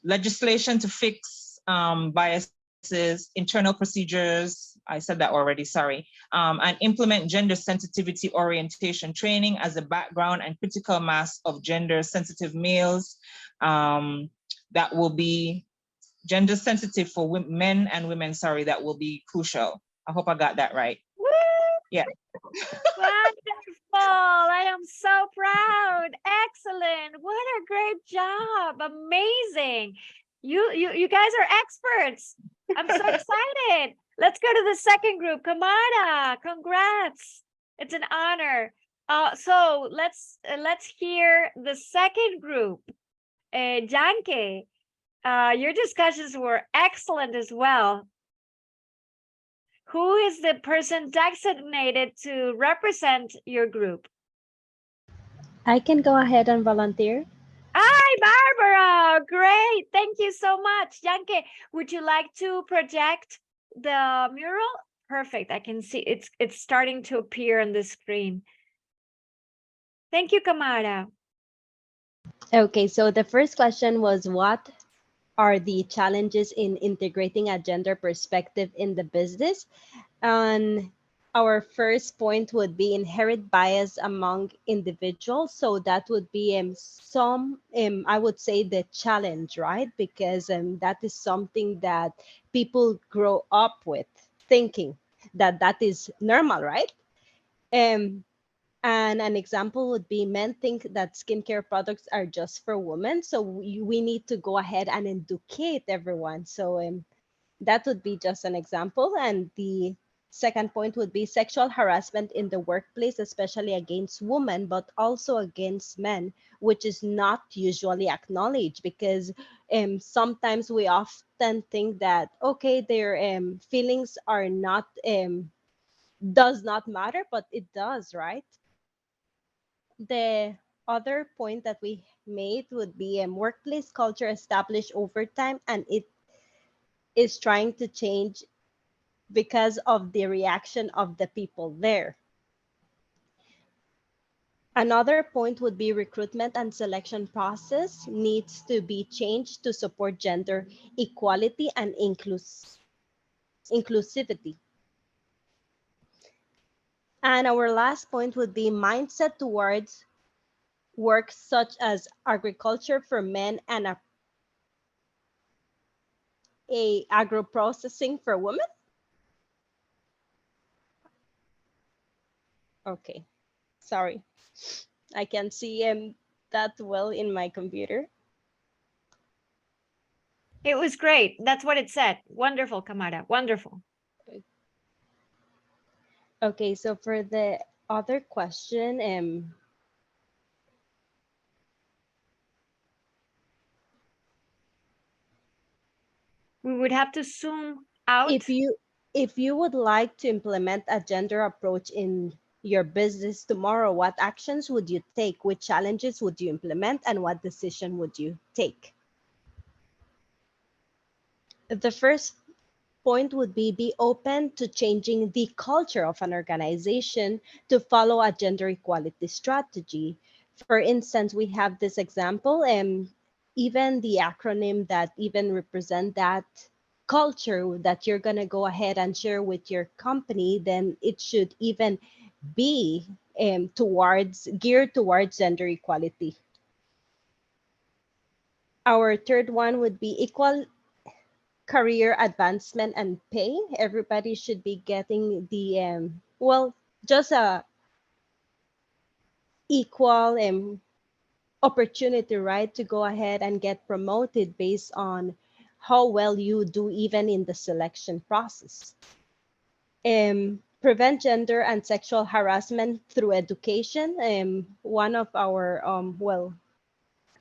legislation to fix biases, internal procedures, I said that already, sorry, and implement gender sensitivity orientation training as a background and critical mass of gender sensitive males. That will be gender sensitive for men and women, sorry, that will be crucial. I hope I got that right. Woo! Yeah. Wonderful. I am so proud. Excellent. What a great job. Amazing. You guys are experts. I'm so excited. Let's go to the second group. Kamada, congrats. It's an honor. So let's hear the second group. Janke, your discussions were excellent as well. Who is the person designated to represent your group? I can go ahead and volunteer. Hi, Barbara. Great. Thank you so much. Janke, would you like to project the mural? Perfect. I can see it's starting to appear on the screen. Thank you, Kamara. Okay, so the first question was, what are the challenges in integrating a gender perspective in the business? And our first point would be inherent bias among individuals. So that would be I would say the challenge, right? Because that is something that people grow up with, thinking that that is normal, right? And an example would be men think that skincare products are just for women. So we need to go ahead and educate everyone. So that would be just an example. And the second point would be sexual harassment in the workplace, especially against women, but also against men, which is not usually acknowledged because sometimes we often think that, okay, their feelings are not, does not matter, but it does, right? The other point that we made would be a workplace culture established over time, and it is trying to change because of the reaction of the people there. Another point would be recruitment and selection process needs to be changed to support gender equality and inclusivity. And our last point would be mindset towards work such as agriculture for men and a agro-processing for women. Okay, sorry. I can't see that well in my computer. It was great. That's what it said. Wonderful, Kamara. Wonderful. Okay, so for the other question, we would have to zoom out. If you would like to implement a gender approach in your business tomorrow, what actions would you take? Which challenges would you implement, and what decision would you take? The first point would be open to changing the culture of an organization to follow a gender equality strategy. For instance, we have this example, even the acronym that even represent that culture that you're going to go ahead and share with your company, then it should even be geared towards gender equality. Our third one would be equal career advancement and pay. Everybody should be getting the just a equal opportunity, right, to go ahead and get promoted based on how well you do even in the selection process. Prevent gender and sexual harassment through education. One of our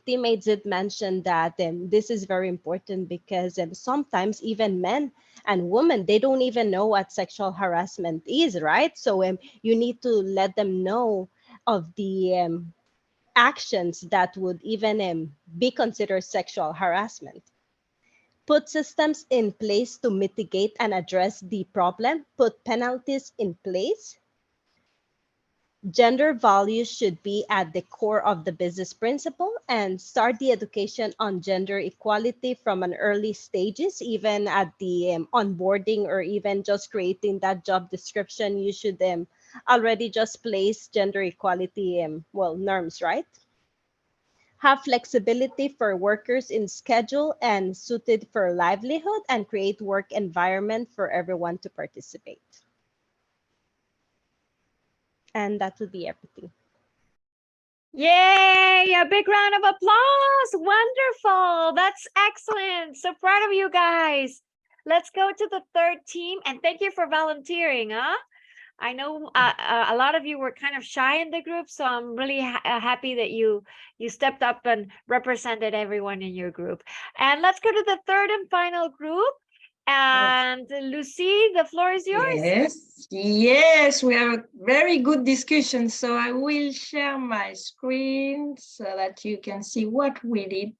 teammates did mention that this is very important because sometimes even men and women, they don't even know what sexual harassment is, right? So you need to let them know of the actions that would even be considered sexual harassment. Put systems in place to mitigate and address the problem. Put penalties in place. Gender values should be at the core of the business principle, and start the education on gender equality from an early stages, even at the onboarding or even just creating that job description. You should already just place gender equality norms, right? Have flexibility for workers in schedule and suited for livelihood, and create work environment for everyone to participate. And that would be everything. Yay! A big round of applause. Wonderful. That's excellent. So proud of you guys. Let's go to the third team, and thank you for volunteering, huh? I know a lot of you were kind of shy in the group, so I'm really happy that you stepped up and represented everyone in your group. And let's go to the third and final group. And Lucy, the floor is yours. Yes, we have a very good discussion. So I will share my screen so that you can see what we did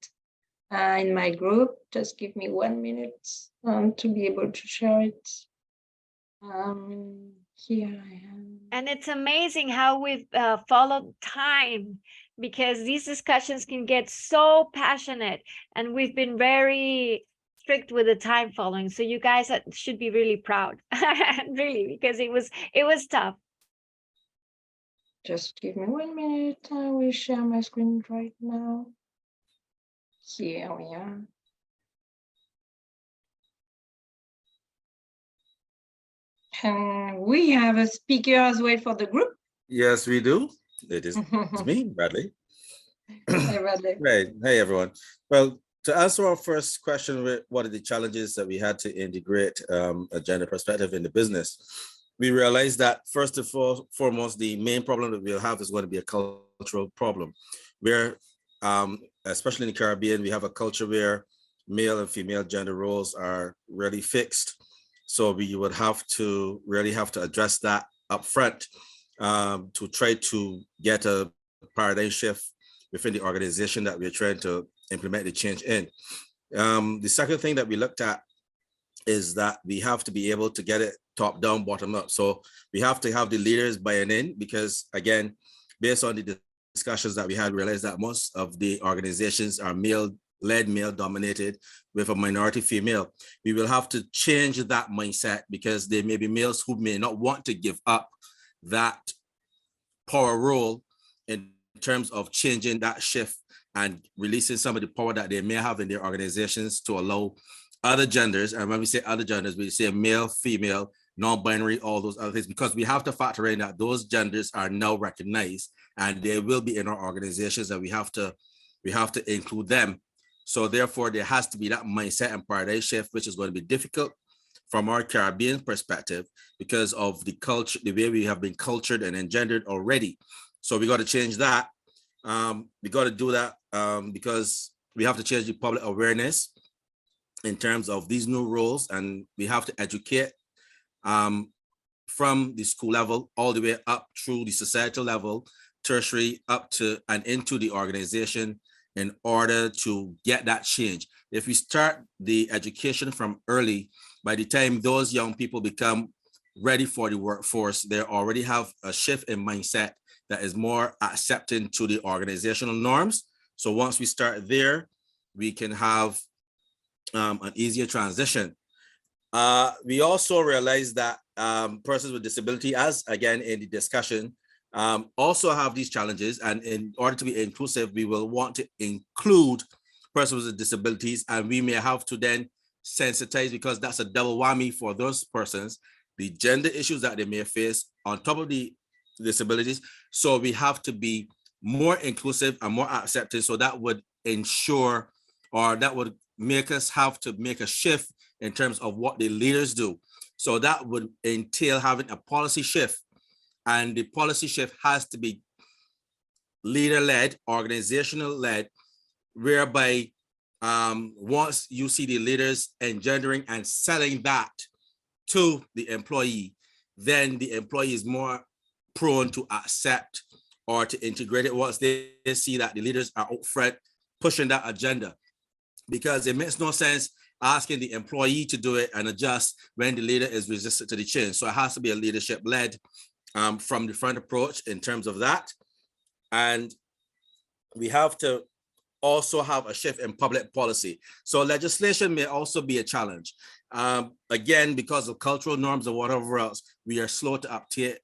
in my group. Just give me 1 minute to be able to share it. Here I am. And it's amazing how we've followed time, because these discussions can get so passionate, and we've been very strict with the time following. So you guys should be really proud, really, because it was tough. Just give me 1 minute. I will share my screen right now. Here we are. We have a speaker as well for the group. Yes, we do. It's me, Bradley. Hey, Bradley. Right. Hey, everyone. Well, to answer our first question, what are the challenges that we had to integrate a gender perspective in the business? we realize that first and foremost, the main problem that we'll have is going to be a cultural problem, where, especially in the Caribbean, we have a culture where male and female gender roles are really fixed. So we would really have to address that up front to try to get a paradigm shift within the organization that we're trying to implement the change in. The second thing that we looked at is that we have to be able to get it top down, bottom up. So we have to have the leaders buying in, because again, based on the discussions that we had, we realized that most of the organizations are male-led, male-dominated with a minority female. We will have to change that mindset, because there may be males who may not want to give up that power role in terms of changing that shift and releasing some of the power that they may have in their organizations to allow other genders. And when we say other genders, we say male, female, non-binary, all those other things, because we have to factor in that those genders are now recognized and they will be in our organizations, and we have to include them. So therefore, there has to be that mindset and paradigm shift, which is going to be difficult from our Caribbean perspective because of the culture, the way we have been cultured and engendered already. So we got to change that. We got to do that because we have to change the public awareness in terms of these new roles, and we have to educate from the school level all the way up through the societal level, tertiary, up to and into the organization in order to get that change. If we start the education from early, by the time those young people become ready for the workforce, they already have a shift in mindset that is more accepting to the organizational norms. So once we start there, we can have an easier transition. We also realize that persons with disability, as again in the discussion, also have these challenges, and in order to be inclusive, we will want to include persons with disabilities, and we may have to then sensitize, because that's a double whammy for those persons, the gender issues that they may face on top of the disabilities. So we have to be more inclusive and more accepting. So that would ensure, or that would make us have to make a shift in terms of what the leaders do. So that would entail having a policy shift, and the policy shift has to be leader-led, organizational-led, whereby once you see the leaders engendering and selling that to the employee, then the employee is more prone to accept or to integrate it once they see that the leaders are out front pushing that agenda. Because it makes no sense asking the employee to do it and adjust when the leader is resistant to the change. So it has to be a leadership-led from the front approach in terms of that. And we have to also have a shift in public policy. So legislation may also be a challenge. Again, because of cultural norms or whatever else, we are slow to uptake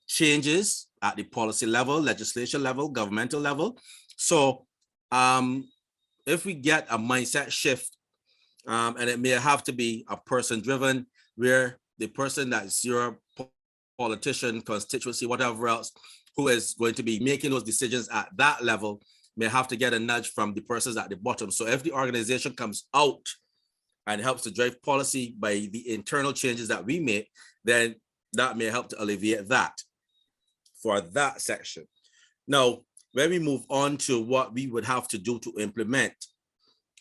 changes at the policy level, legislation level, governmental level. So if we get a mindset shift, and it may have to be a person driven, where the person that's your politician, constituency, whatever else, who is going to be making those decisions at that level may have to get a nudge from the persons at the bottom. So if the organization comes out and helps to drive policy by the internal changes that we make, then that may help to alleviate that for that section. Now, when we move on to what we would have to do to implement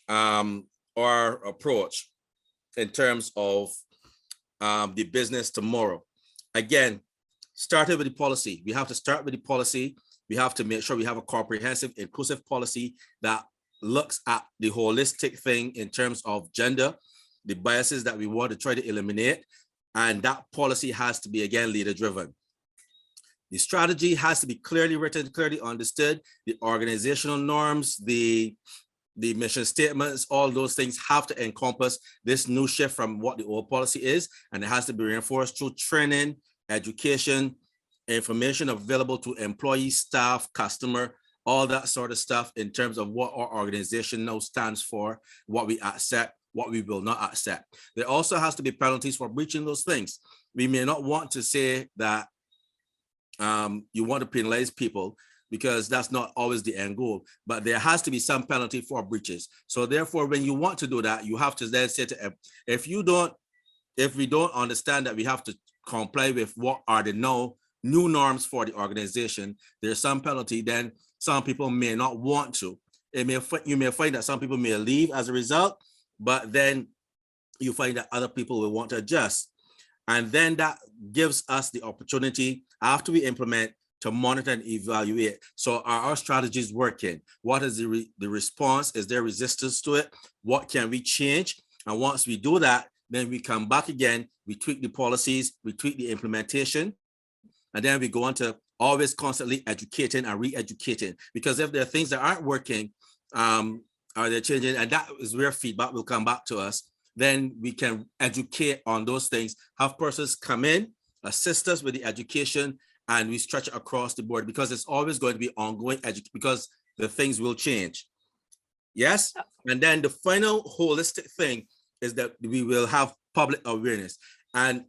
our approach in terms of the business tomorrow, again, started with the policy. We have to start with the policy. We have to make sure we have a comprehensive, inclusive policy that looks at the holistic thing in terms of gender, the biases that we want to try to eliminate, and that policy has to be, again, leader-driven. The strategy has to be clearly written, clearly understood. The organizational norms, the mission statements, all those things have to encompass this new shift from what the old policy is, and it has to be reinforced through training, education, information available to employees, staff, customer, all that sort of stuff in terms of what our organization now stands for, what we accept, what we will not accept. There also has to be penalties for breaching those things. We may not want to say that you want to penalize people, because that's not always the end goal, but there has to be some penalty for breaches. So therefore, when you want to do that, you have to then say to, if we don't understand that we have to comply with what are the new norms for the organization, there's some penalty, then some people may not want to. You may find that some people may leave as a result, but then you find that other people will want to adjust. And then that gives us the opportunity after we implement to monitor and evaluate. So are our strategies working? What is the response? Is there resistance to it? What can we change? And once we do that, then we come back again, we tweak the policies, we tweak the implementation, and then we go on to always constantly educating and re-educating. Because if there are things that aren't working, or they're changing, and that is where feedback will come back to us, then we can educate on those things, have persons come in, assist us with the education, and we stretch it across the board, because it's always going to be ongoing education, because the things will change. Yes? And then the final holistic thing is that we will have public awareness. And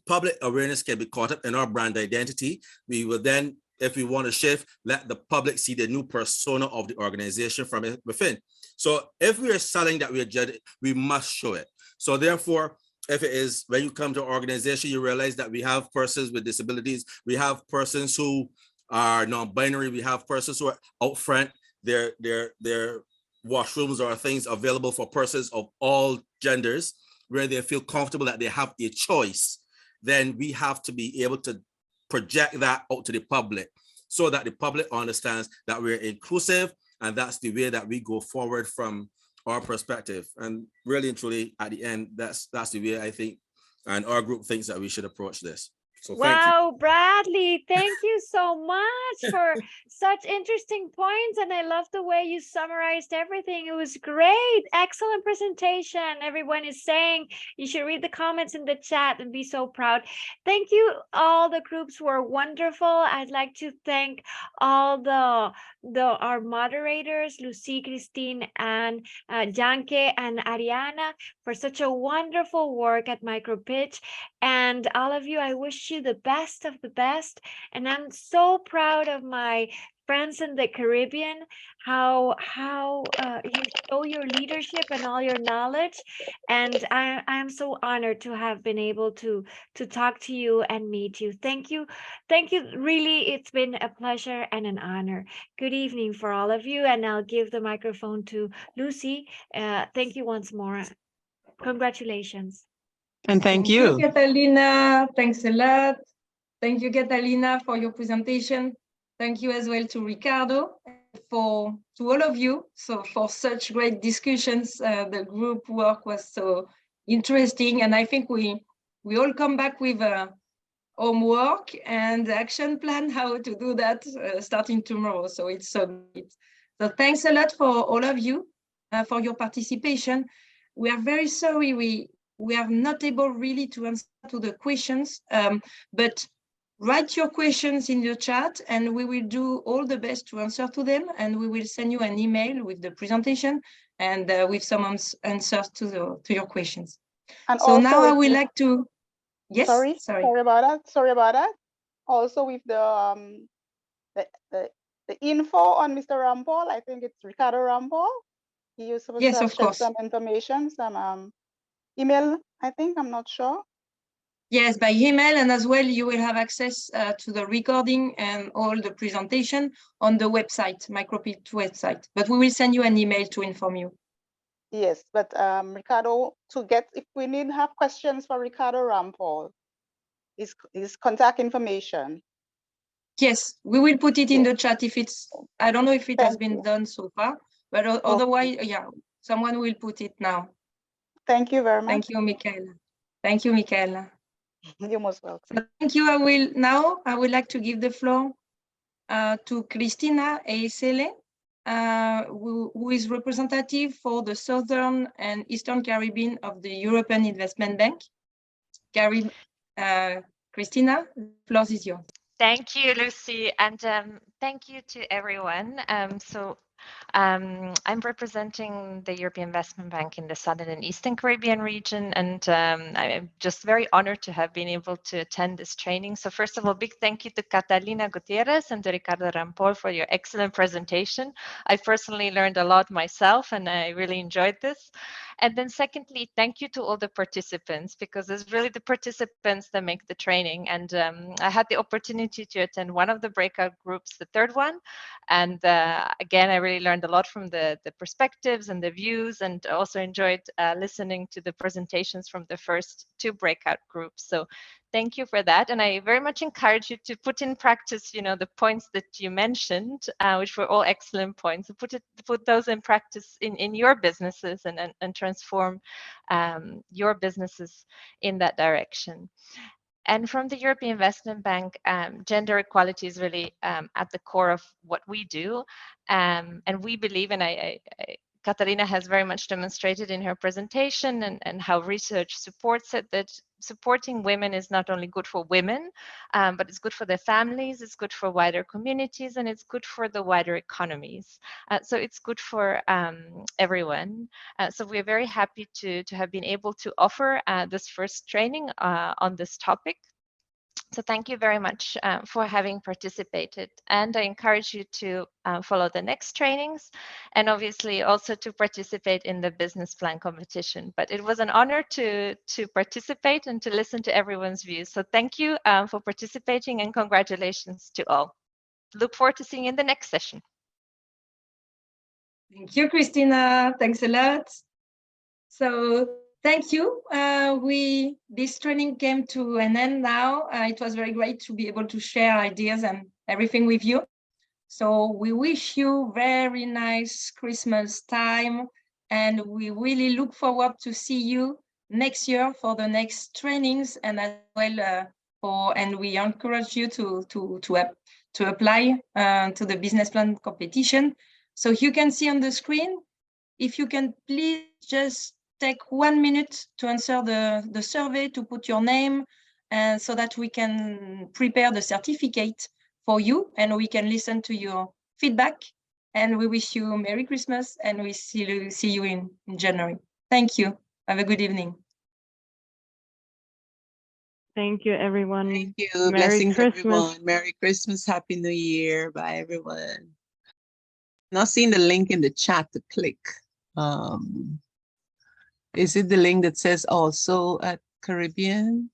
public awareness can be caught up in our brand identity. We will then, if we want to shift, let the public see the new persona of the organization from within. So if we are selling that we are judging, we must show it. So therefore, if it is when you come to our organization, you realize that we have persons with disabilities, we have persons who are non-binary, we have persons who are out front, their washrooms or things available for persons of all genders, where they feel comfortable that they have a choice, then we have to be able to project that out to the public so that the public understands that we're inclusive, and that's the way that we go forward from our perspective. And really and truly, at the end, that's the way I think, and our group thinks that we should approach this. So wow, Bradley, thank you so much for such interesting points. And I love the way you summarized everything. It was great. Excellent presentation. Everyone is saying you should read the comments in the chat and be so proud. Thank you. All the groups were wonderful. I'd like to thank all our moderators, Lucy, Christine, and Janke and Ariana, for such a wonderful work at MicroPitch. And all of you, I wish you the best of the best. And I'm so proud of my friends in the Caribbean, how you show your leadership and all your knowledge. And I am so honored to have been able to talk to you and meet you. Thank you. Thank you. Really, it's been a pleasure and an honor. Good evening for all of you. And I'll give the microphone to Lucy. Thank you once more. Congratulations. And thank you. Catalina. Thanks a lot. Thank you, Catalina, for your presentation. Thank you as well to Ricardo, to all of you. So for such great discussions, the group work was so interesting. And I think we all come back with a homework and action plan how to do that starting tomorrow. So it's so great. So thanks a lot for all of you for your participation. We are very sorry we are not able really to answer to the questions, but write your questions in the chat and we will do all the best to answer to them, and we will send you an email with the presentation and with some answers to your questions. And so now I would like to, yes, sorry about that. Also with the info on Mr. Rampol, I think it's Ricardo Rampol. He used to yes, of course, some information, some email, I think, I'm not sure. Yes, by email, and as well you will have access to the recording and all the presentation on the website, MicroPitch website. But we will send you an email to inform you. Yes, but Ricardo, if we have questions for Ricardo Rampol, his contact information. Yes, we will put it in the chat if it's, I don't know if it has been done so far, but otherwise, yeah, someone will put it now. Thank you very much. Thank you, Michaela. Thank you, Michaela. You're most welcome. So thank you. I would like to give the floor to Cristina Eisele, who is representative for the Southern and Eastern Caribbean of the European Investment Bank. Cristina, the floor is yours. Thank you, Lucy, and thank you to everyone. So I'm representing the European Investment Bank in the Southern and Eastern Caribbean region, and I'm just very honored to have been able to attend this training. So first of all, big thank you to Catalina Gutierrez and to Ricardo Rampol for your excellent presentation. I personally learned a lot myself, and I really enjoyed this. And then secondly, thank you to all the participants, because it's really the participants that make the training. And I had the opportunity to attend one of the breakout groups, the third one. And again, I really learned a lot from the perspectives and the views, and also enjoyed listening to the presentations from the first two breakout groups. So thank you for that. And I very much encourage you to put in practice, the points that you mentioned, which were all excellent points. So put those in practice in your businesses and transform your businesses in that direction. And from the European Investment Bank, gender equality is really at the core of what we do. And we believe, and Catalina has very much demonstrated in her presentation and how research supports it, that supporting women is not only good for women, but it's good for their families, it's good for wider communities, and it's good for the wider economies. So it's good for everyone. So we're very happy to have been able to offer this first training on this topic. So thank you very much for having participated, and I encourage you to follow the next trainings, and obviously also to participate in the business plan competition. But it was an honor to participate and to listen to everyone's views. So thank you for participating, and congratulations to all. Look forward to seeing you in the next session. Thank you, Christina. Thanks a lot. So thank you. This training came to an end now. It was very great to be able to share ideas and everything with you. So we wish you very nice Christmas time, and we really look forward to see you next year for the next trainings, and as well and we encourage you to apply to the business plan competition. So you can see on the screen, if you can please just take 1 minute to answer the survey, to put your name, and so that we can prepare the certificate for you, and we can listen to your feedback. And we wish you Merry Christmas, and we see you in January. Thank you. Have a good evening. Thank you, everyone. Thank you. Merry Blessings, Christmas. everyone. Merry Christmas. Happy New Year. Bye, everyone. Not seeing the link in the chat to click. Is it the link that says also at Caribbean?